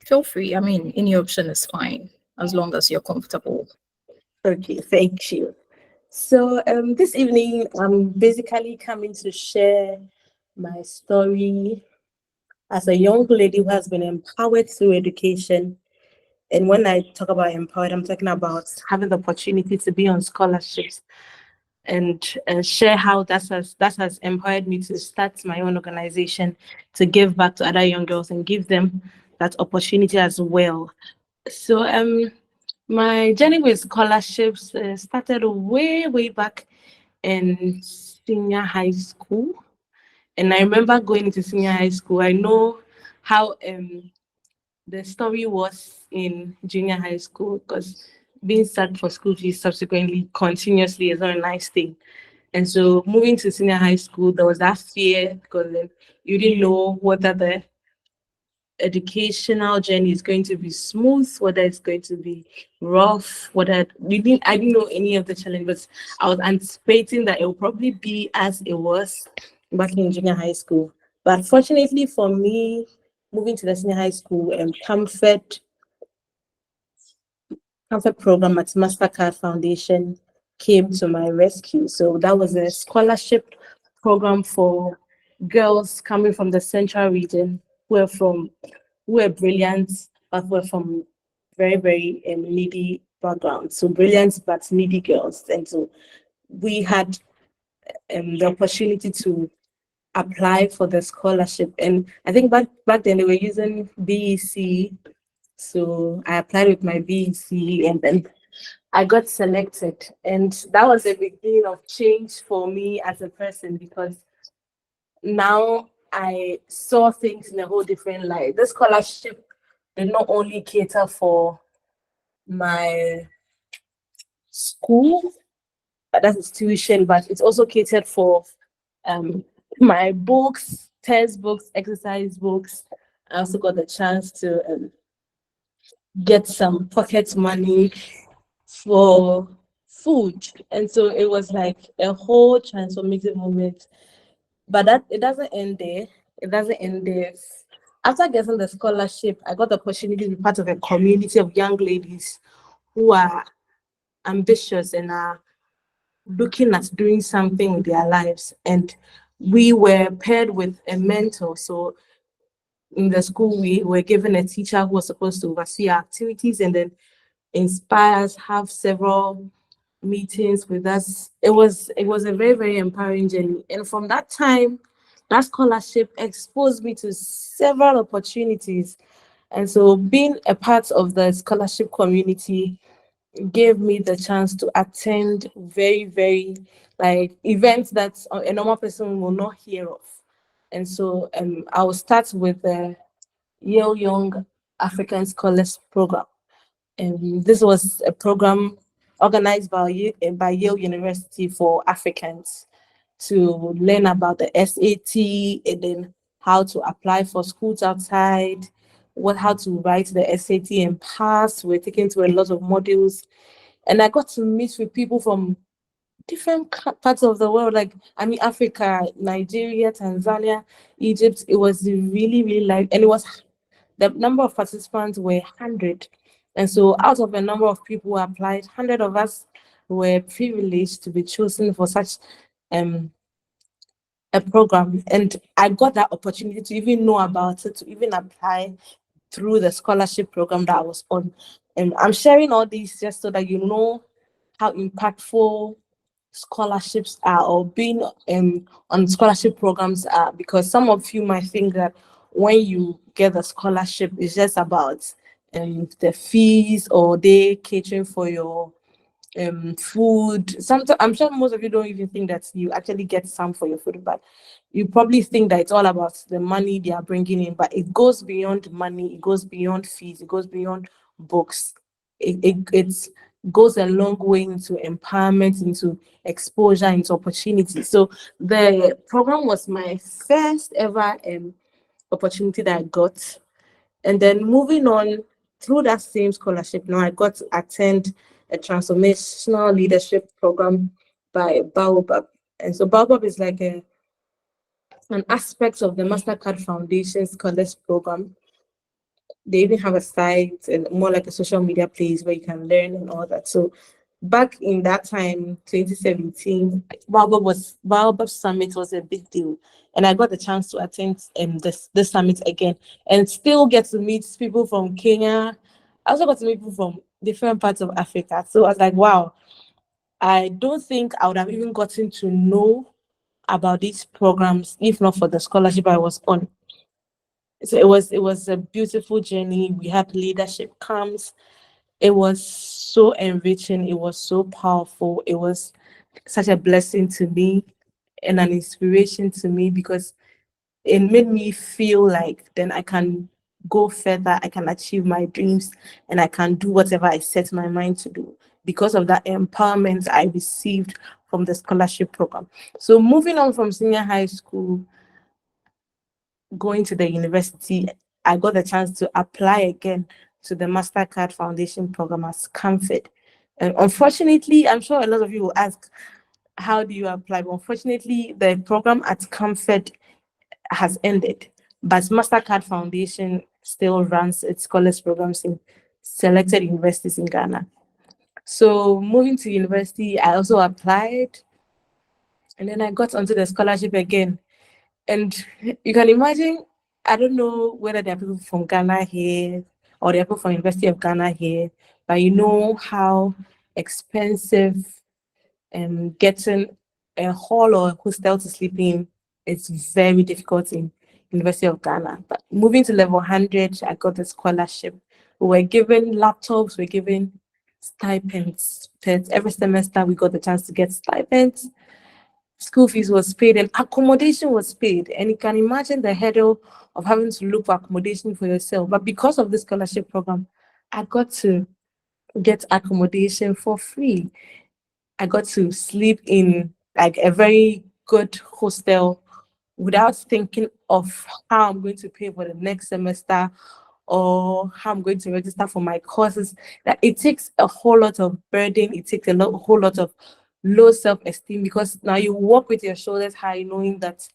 Feel free. I mean, any option is fine as long as you're comfortable. Okay, thank you. So this evening, I'm basically coming to share my story as a young lady who has been empowered through education. And when I talk about empowered, I'm talking about having the opportunity to be on scholarships and share how that has empowered me to start my own organization to give back to other young girls and give them that opportunity as well. So my journey with scholarships started way back in senior high school. And I remember going into senior high school. I know how the story was in junior high school because being sacked for school fees subsequently continuously is not a nice thing. And so moving to senior high school, there was that fear because you didn't know whether the educational journey is going to be smooth, whether it's going to be rough, I didn't know any of the challenges, but I was anticipating that it will probably be as it was back in junior high school. But fortunately for me, moving to the senior high school and comfort program at Mastercard Foundation came to my rescue. So that was a scholarship program for girls coming from the central region who were brilliant, but were from very needy backgrounds. So brilliant but needy girls. And so we had the opportunity to apply for the scholarship. And I think back then they were using BEC. So I applied with my BEC and then I got selected. And that was the beginning of change for me as a person because now I saw things in a whole different light. The scholarship did not only cater for my school, that is tuition, but it's also catered for my books, test books, exercise books. I also got the chance to get some pocket money for food. And so it was like a whole transformative moment. But that it doesn't end there. It doesn't end there. After getting the scholarship, I got the opportunity to be part of a community of young ladies who are ambitious and are looking at doing something with their lives. And we were paired with a mentor. So in the school, we were given a teacher who was supposed to oversee our activities and then inspire us, have several meetings with us. It was a very empowering journey. And from that time, that scholarship exposed me to several opportunities. And so being a part of the scholarship community gave me the chance to attend very like events that a normal person will not hear of. And so I will start with the Yale Young African Scholars Program. This was a program organized by Yale University for Africans to learn about the SAT and then how to apply for schools outside, how to write the SAT and pass. We're taken through a lot of modules. And I got to meet with people from different parts of the world, like Africa, Nigeria, Tanzania, Egypt. It was really, really and it was the number of participants were 100. And so out of a number of people who applied, 100 of us were privileged to be chosen for such a program. And I got that opportunity to even know about it, to even apply through the scholarship program that I was on. And I'm sharing all these just so that you know how impactful scholarships are, or being on scholarship programs are, because some of you might think that when you get the scholarship, it's just about the fees, or they catering for your food. Sometimes I'm sure most of you don't even think that you actually get some for your food, but you probably think that it's all about the money they are bringing in. But it goes beyond money, it goes beyond fees, it goes beyond books. It goes a long way into empowerment, into exposure, into opportunity. So the program was my first ever opportunity that I got. And then moving on through that same scholarship, now I got to attend a transformational leadership program by Baobab. And so Baobab is like an aspect of the MasterCard Foundation Scholars Program. They even have a site and more like a social media place where you can learn and all that. So back in that time, 2017, Baobab Summit was a big deal. And I got the chance to attend this summit again and still get to meet people from Kenya. I also got to meet people from different parts of Africa. So I was like, wow, I don't think I would have even gotten to know about these programs if not for the scholarship I was on. So it was a beautiful journey. We had leadership camps. It was so enriching. It was so powerful. It was such a blessing to me and an inspiration to me, because it made me feel like then I can go further, I can achieve my dreams, and I can do whatever I set my mind to do because of that empowerment I received from the scholarship program. So moving on from senior high school, going to the university, I got the chance to apply again to the MasterCard Foundation program as Comfort. And unfortunately, I'm sure a lot of you will ask, how do you apply? But unfortunately, the program at Comfort has ended, but MasterCard Foundation still runs its scholars programs in selected universities in Ghana. So moving to university, I also applied, and then I got onto the scholarship again. And you can imagine, I don't know whether there are people from Ghana here or there are people from University of Ghana here, but you know how expensive getting a hall or a hostel to sleep in is very difficult in University of Ghana. But moving to level 100, I got the scholarship. We were given laptops, we were given stipends. Every semester we got the chance to get stipends. School fees was paid and accommodation was paid. And you can imagine the hurdle of having to look for accommodation for yourself. But because of the scholarship program, I got to get accommodation for free. I got to sleep in like a very good hostel without thinking of how I'm going to pay for the next semester or how I'm going to register for my courses. That it takes a whole lot of burden. It takes a whole lot of low self-esteem, because now you walk with your shoulders high, knowing that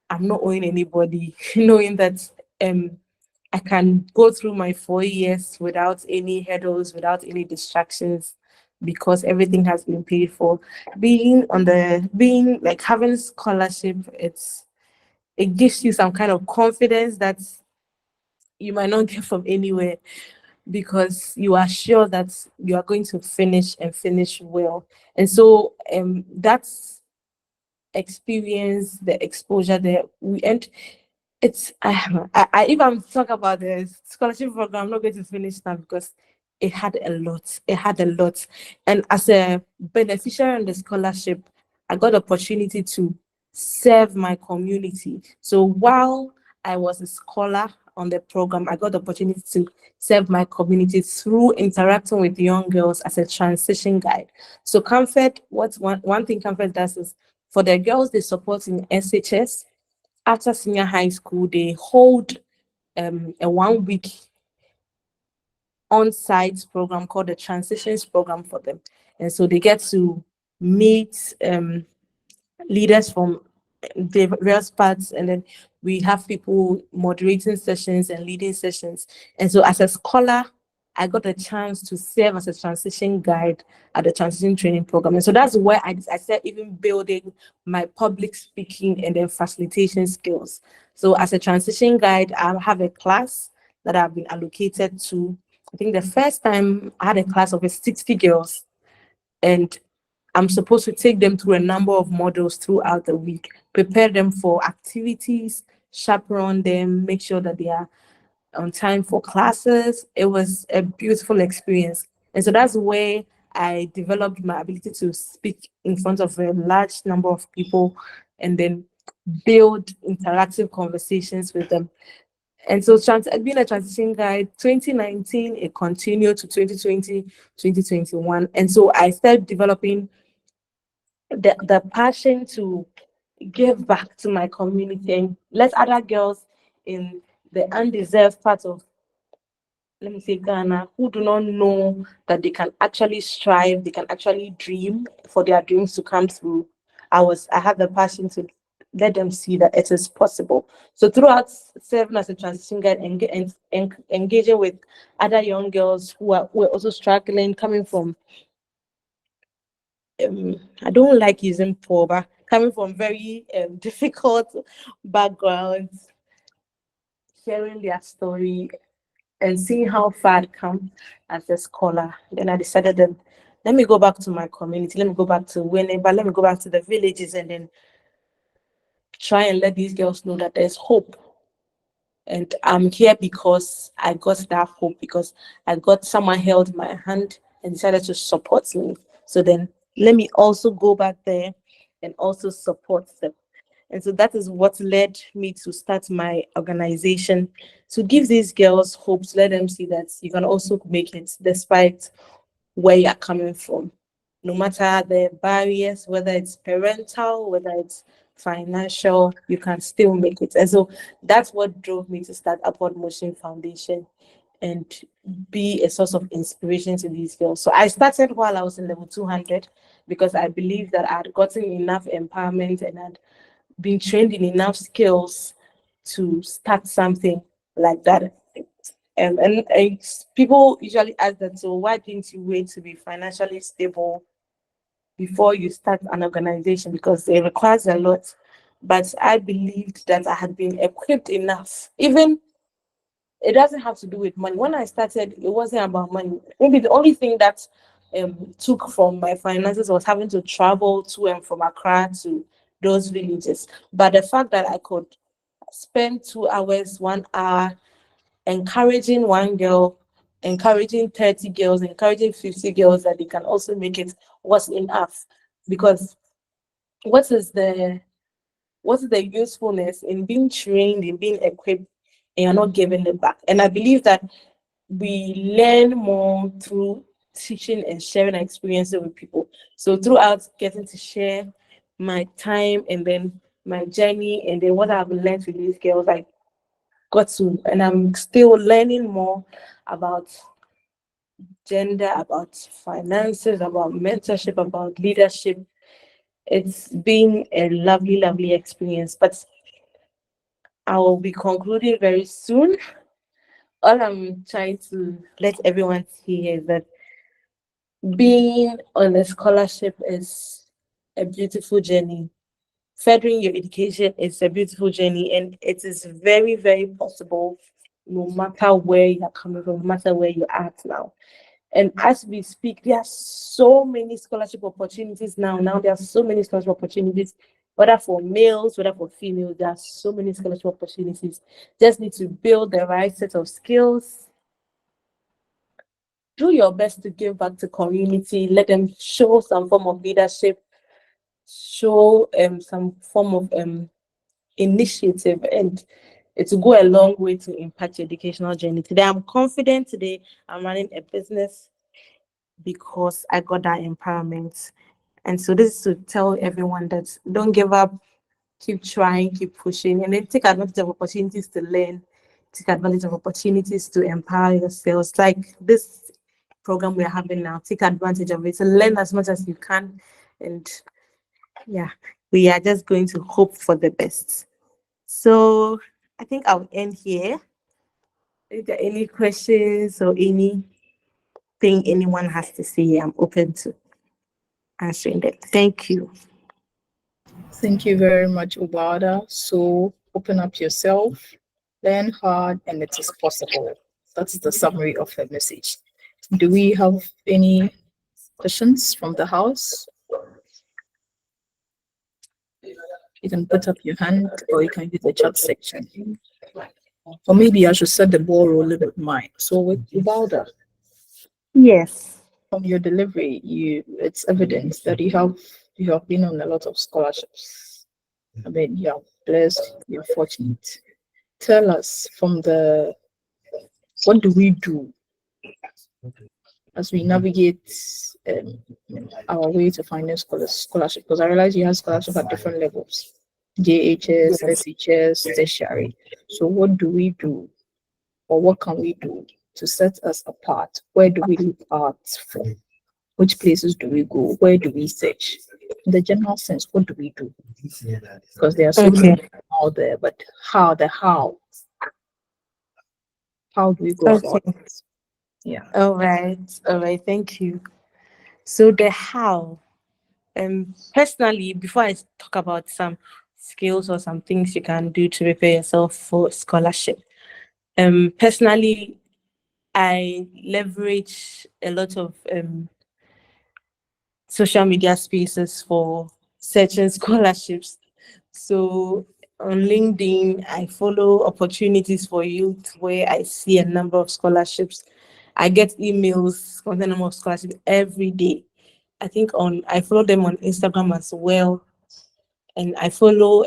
I'm not owing anybody, knowing that I can go through my 4 years without any hurdles, without any distractions, because everything has been paid for. Being like having scholarship, it gives you some kind of confidence that you might not get from anywhere, because you are sure that you are going to finish and finish well. And so that's experience, the exposure there. And it's I if I'm talking about the scholarship program, I'm not going to finish now because it had a lot. It had a lot. And as a beneficiary on the scholarship, I got the opportunity to serve my community. So while I was a scholar on the program, I got the opportunity to serve my community through interacting with young girls as a transition guide. So Comfort, what's one thing Comfort does is for the girls they support in SHS, after senior high school, they hold a 1 week on-site program called the Transitions Program for them. And so they get to meet leaders from the various parts, and then we have people moderating sessions and leading sessions. And so as a scholar, I got a chance to serve as a transition guide at the transition training program. And so that's where I started even building my public speaking and then facilitation skills. So as a transition guide, I have a class that I've been allocated to. I think the first time I had a class of 60 girls, and I'm supposed to take them through a number of models throughout the week, prepare them for activities, chaperone them, make sure that they are on time for classes. It was a beautiful experience. And so that's where I developed my ability to speak in front of a large number of people and then build interactive conversations with them. And so being a transition guide, 2019, it continued to 2020, 2021. And so I started developing the passion to give back to my community and let other girls in the undeserved part of, let me say, Ghana, who do not know that they can actually strive, they can actually dream for their dreams to come through. I had the passion to let them see that it is possible. So throughout serving as a transition guide and engaging with other young girls who are also struggling, coming from I don't like using poor, but coming from very difficult backgrounds, sharing their story and seeing how far I'd come as a scholar. Then I decided that let me go back to my community, let me go back to Winneba, let me go back to the villages and then try and let these girls know that there's hope. And I'm here because I got that hope, because I got someone held my hand and decided to support me. So then let me also go back there and also support them. And so that is what led me to start my organization, to give these girls hope, to let them see that you can also make it despite where you're coming from. No matter the barriers, whether it's parental, whether it's financial, you can still make it. And so that's what drove me to start Upward Motion Foundation and be a source of inspiration to these girls. So I started while I was in level 200 because I believed that I had gotten enough empowerment and had been trained in enough skills to start something like that. And people usually ask that, so why didn't you wait to be financially stable before you start an organization? Because it requires a lot. But I believed that I had been equipped enough. Even it doesn't have to do with money. When I started, it wasn't about money. Maybe the only thing that took from my finances was having to travel to and from Accra to those villages. But the fact that I could spend 2 hours, 1 hour encouraging one girl, encouraging 30 girls, encouraging 50 girls that they can also make it was enough. Because what is the usefulness in being trained, in being equipped, and you're not giving it back? And I believe that we learn more through teaching and sharing our experiences with people. So throughout getting to share my time and then my journey and then what I've learned with these girls, I got to, and I'm still learning more about gender, about finances, about mentorship, about leadership. It's been a lovely, lovely experience, but I will be concluding very soon. All I'm trying to let everyone see is that being on a scholarship is a beautiful journey. Furthering your education is a beautiful journey, and it is very, very possible no matter where you're coming from, no matter where you're at now. And as we speak, there are so many scholarship opportunities now. Now there are so many scholarship opportunities, whether for males, whether for females, there are so many scholarship opportunities. Just need to build the right set of skills. Do your best to give back to community. Let them show some form of leadership. show some form of initiative, and it will go a long way to impact your educational journey. Today, I'm confident. Today, I'm running a business because I got that empowerment. And so this is to tell everyone that don't give up, keep trying, keep pushing, and then take advantage of opportunities to learn, take advantage of opportunities to empower yourselves. Like this program we're having now, take advantage of it to learn as much as you can. And yeah, we are just going to hope for the best. So I think I'll end here. If there are any questions or anything anyone has to say, I'm open to answering them. Thank you. Thank you very much, Ubada. So open up yourself, learn hard, and it is possible. That's the summary of her message. Do we have any questions from the house? You can put up your hand or you can use the chat section. Or maybe I should set the ball rolling with mine. So with Ubada, Yes. from your delivery, it's evident that you have been on a lot of scholarships. I mean, you're blessed, you're fortunate. Tell us what do we do as we navigate our way to finding scholarship? Because I realize you have scholarship at different levels, JHS, SHS, tertiary. So what do we do, or what can we do to set us apart? Where do we look out for? Which places do we go? Where do we search? In the general sense, what do we do? Because there are so many out there, but how do we go about it? Yeah. All right. Thank you. So the how. Personally, before I talk about some skills or some things you can do to prepare yourself for scholarship, personally, I leverage a lot of social media spaces for searching scholarships. So on LinkedIn, I follow opportunities for youth where I see a number of scholarships. I get emails on the number of scholarships every day. I follow them on Instagram as well. And I follow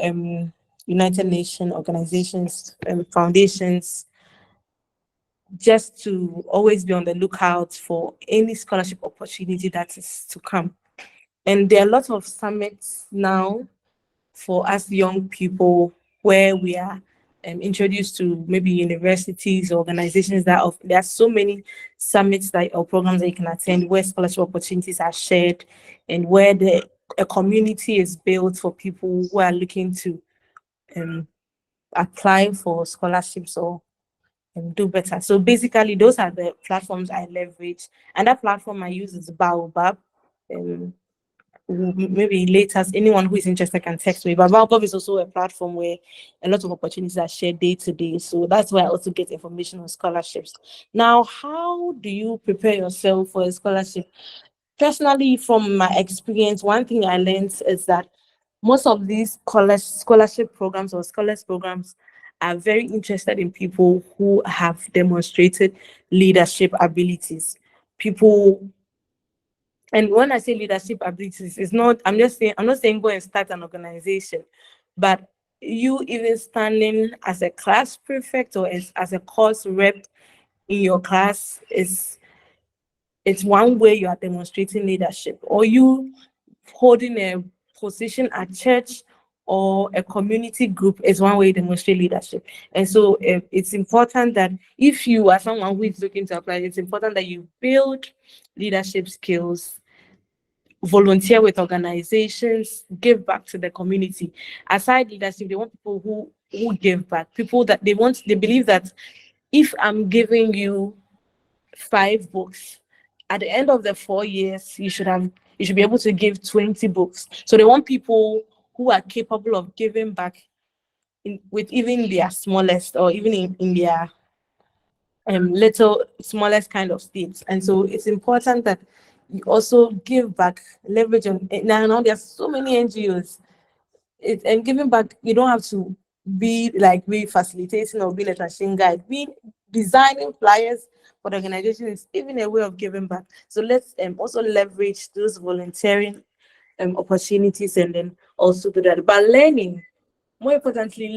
United Nations organizations and foundations just to always be on the lookout for any scholarship opportunity that is to come. And there are a lot of summits now for us young people where we are introduced to maybe universities, organizations there are so many summits or programs that you can attend where scholarship opportunities are shared and where a community is built for people who are looking to apply for scholarships or do better. So basically, those are the platforms I leverage. And that platform I use is Baobab. Maybe later, anyone who is interested can text me. But Baobab is also a platform where a lot of opportunities are shared day to day. So that's why I also get information on scholarships. Now, how do you prepare yourself for a scholarship? Personally, from my experience, one thing I learned is that most of these scholarship programs or scholars programs are very interested in people who have demonstrated leadership abilities. And when I say leadership abilities, I'm not saying go and start an organization, but you even standing as a class prefect or as a course rep in your class it's one way you are demonstrating leadership, or you holding a position at church or a community group is one way you demonstrate leadership. And so it's important that if you are someone who is looking to apply, it's important that you build leadership skills, volunteer with organizations, give back to the community. Aside leadership, they want people who give back, people that they believe that if I'm giving you 5 books, at the end of the 4 years, you should be able to give 20 books. So they want people who are capable of giving back with even their smallest or even in their little smallest kind of states. And so it's important that you also give back, leverage on. Now there's so many NGOs. And giving back, you don't have to be facilitating or being a machine guide. Being designing flyers for the organization is even a way of giving back. So let's also leverage those volunteering opportunities and then also do that. But learning, more importantly,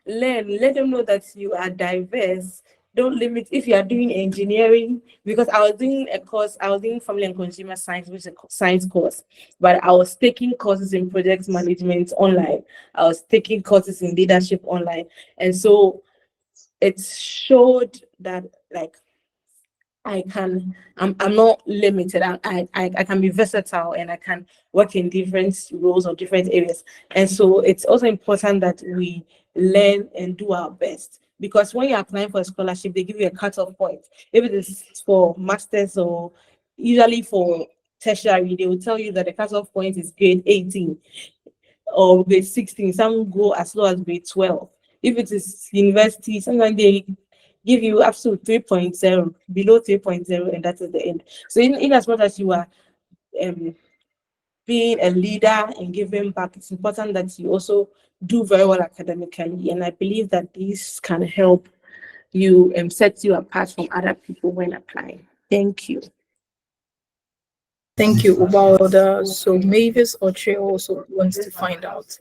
let them know that you are diverse. Don't limit if you are doing engineering, because I was doing a course, I was doing family and consumer science, which is a science course, but I was taking courses in project management online. I was taking courses in leadership online. And so it showed that like I'm not limited. I can be versatile and I can work in different roles or different areas. And so it's also important that we learn and do our best. Because when you're applying for a scholarship, they give you a cutoff point. If it is for masters or usually for tertiary, they will tell you that the cutoff point is grade 18 or grade 16. Some go as low as grade 12. If it is university, sometimes they give you up to 3.0, below 3.0, and that is the end. So in as much as you are being a leader and giving back, it's important that you also do very well academically. And I believe that this can help you set you apart from other people when applying. Thank you. Thank you, Ubalda. So Mavis Oche also wants to find out.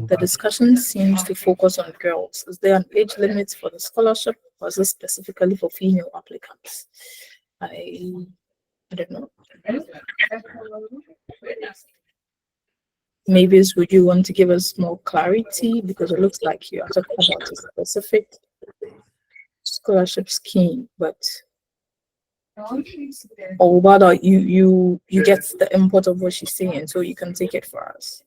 The discussion seems to focus on girls. Is there an age limit for the scholarship, or is it specifically for female applicants? I don't know. Mavis, would you want to give us more clarity? Because it looks like you are talking about a specific scholarship scheme, but or rather you get the import of what she's saying, so you can take it for us.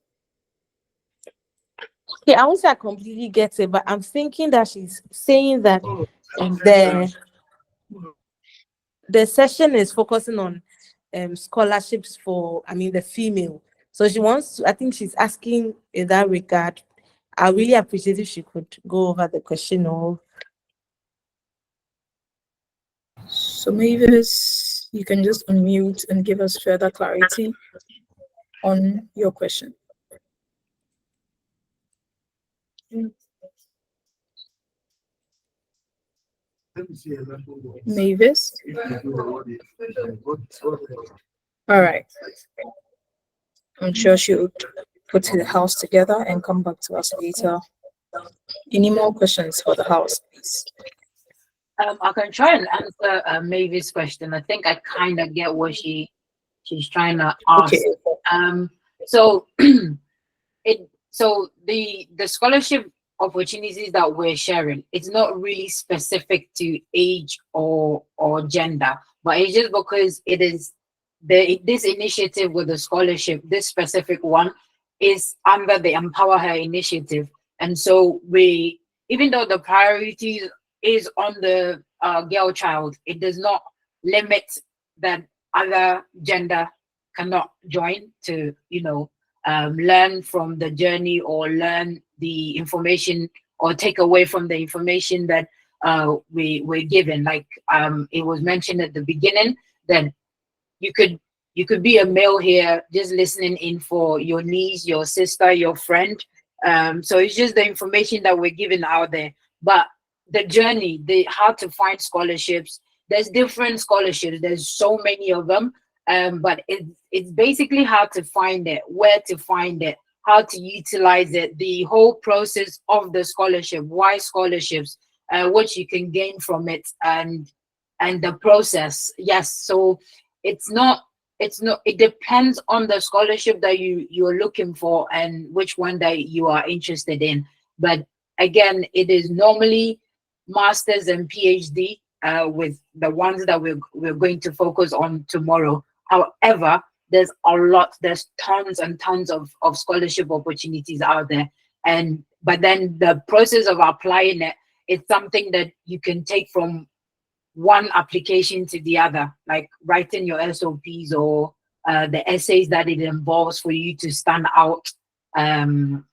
Yeah, I won't say I completely get it, but I'm thinking that she's saying that the session is focusing on scholarships for, the female. So she wants to, I think she's asking in that regard. I really appreciate if she could go over the question or. So Mavis, you can just unmute and give us further clarity on your question. Mavis? All right. I'm sure she would put the house together and come back to us later. Any more questions for the house, please? I can try and answer Mavis' question. I think I kind of get what she's trying to ask. Okay. So the scholarship opportunities that we're sharing, it's not really specific to age or gender, but it's just because it is this initiative with the scholarship, this specific one is under the EmpowerHer initiative. And so even though the priority is on the girl child, it does not limit that other gender cannot join to, learn from the journey or learn the information or take away from the information that we're given. Like it was mentioned at the beginning that you could be a male here just listening in for your niece, your sister, your friend. So it's just the information that we're giving out there. But the journey, how to find scholarships, there's different scholarships. There's so many of them. But it's basically how to find it, where to find it, how to utilize it, the whole process of the scholarship, why scholarships, what you can gain from it, and the process. Yes, so it depends on the scholarship that you're looking for and which one that you are interested in. But again, it is normally masters and PhD with the ones that we're going to focus on tomorrow. However, there's tons and tons of scholarship opportunities out there. But then the process of applying it's something that you can take from one application to the other, like writing your SOPs or the essays that it involves for you to stand out. And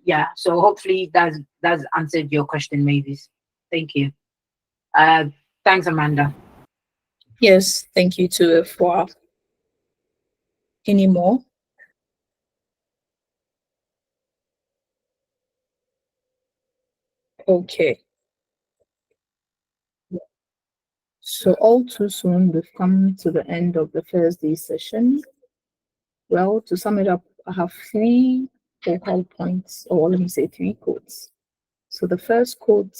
yeah, so hopefully that's answered your question, Mavis. Thank you. Thanks, Amanda. Yes, thank you too. For any more? Okay. So all too soon, we've come to the end of the Thursday session. Well, to sum it up, I have three focal points, or let me say three quotes. So the first quote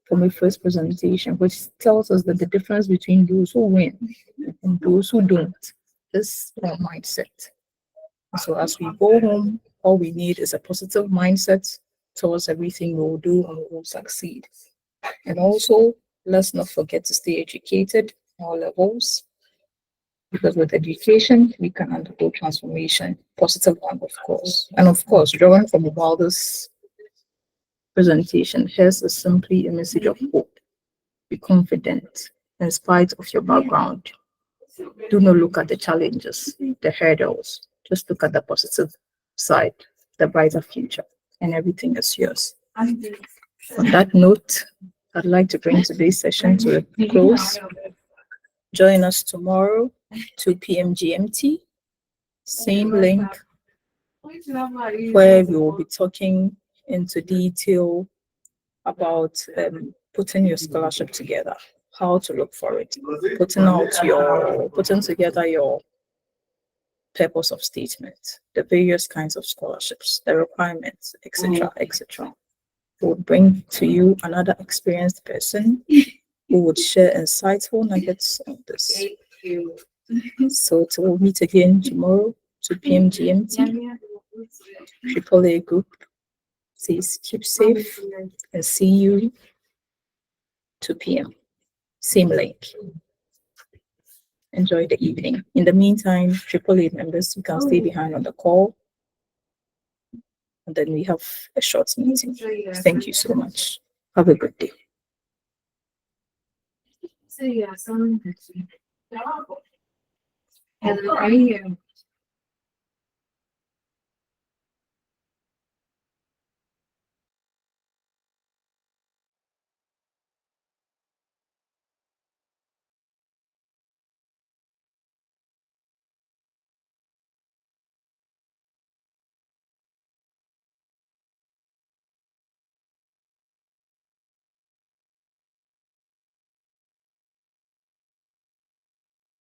for my first presentation, which tells us that the difference between those who win and those who don't is our mindset. So as we go home, all we need is a positive mindset towards everything we'll do and we'll succeed. And also, let's not forget to stay educated at all levels, because with education, we can undergo transformation, positive one, of course. And of course, drawing from Wilder's presentation, here's is simply a message of hope. Be confident in spite of your background. Do not look at the challenges, the hurdles. Just look at the positive side, the brighter future, and everything is yours. On that note, I'd like to bring today's session to a close. Join us tomorrow, 2 p.m. GMT, same link, where we will be talking into detail about putting your scholarship together, how to look for it, putting together your purpose of statement, the various kinds of scholarships, the requirements, etc., etc. We'll bring to you another experienced person who would share insightful nuggets on this. So we'll meet again tomorrow, 2 p.m. GMT. AAA Group says keep safe and see you 2 p.m. Same link. Enjoy the evening. In the meantime, AAA members, you can stay behind on the call. And then we have a short meeting. Thank you so much. Have a good day. So yeah, someone and I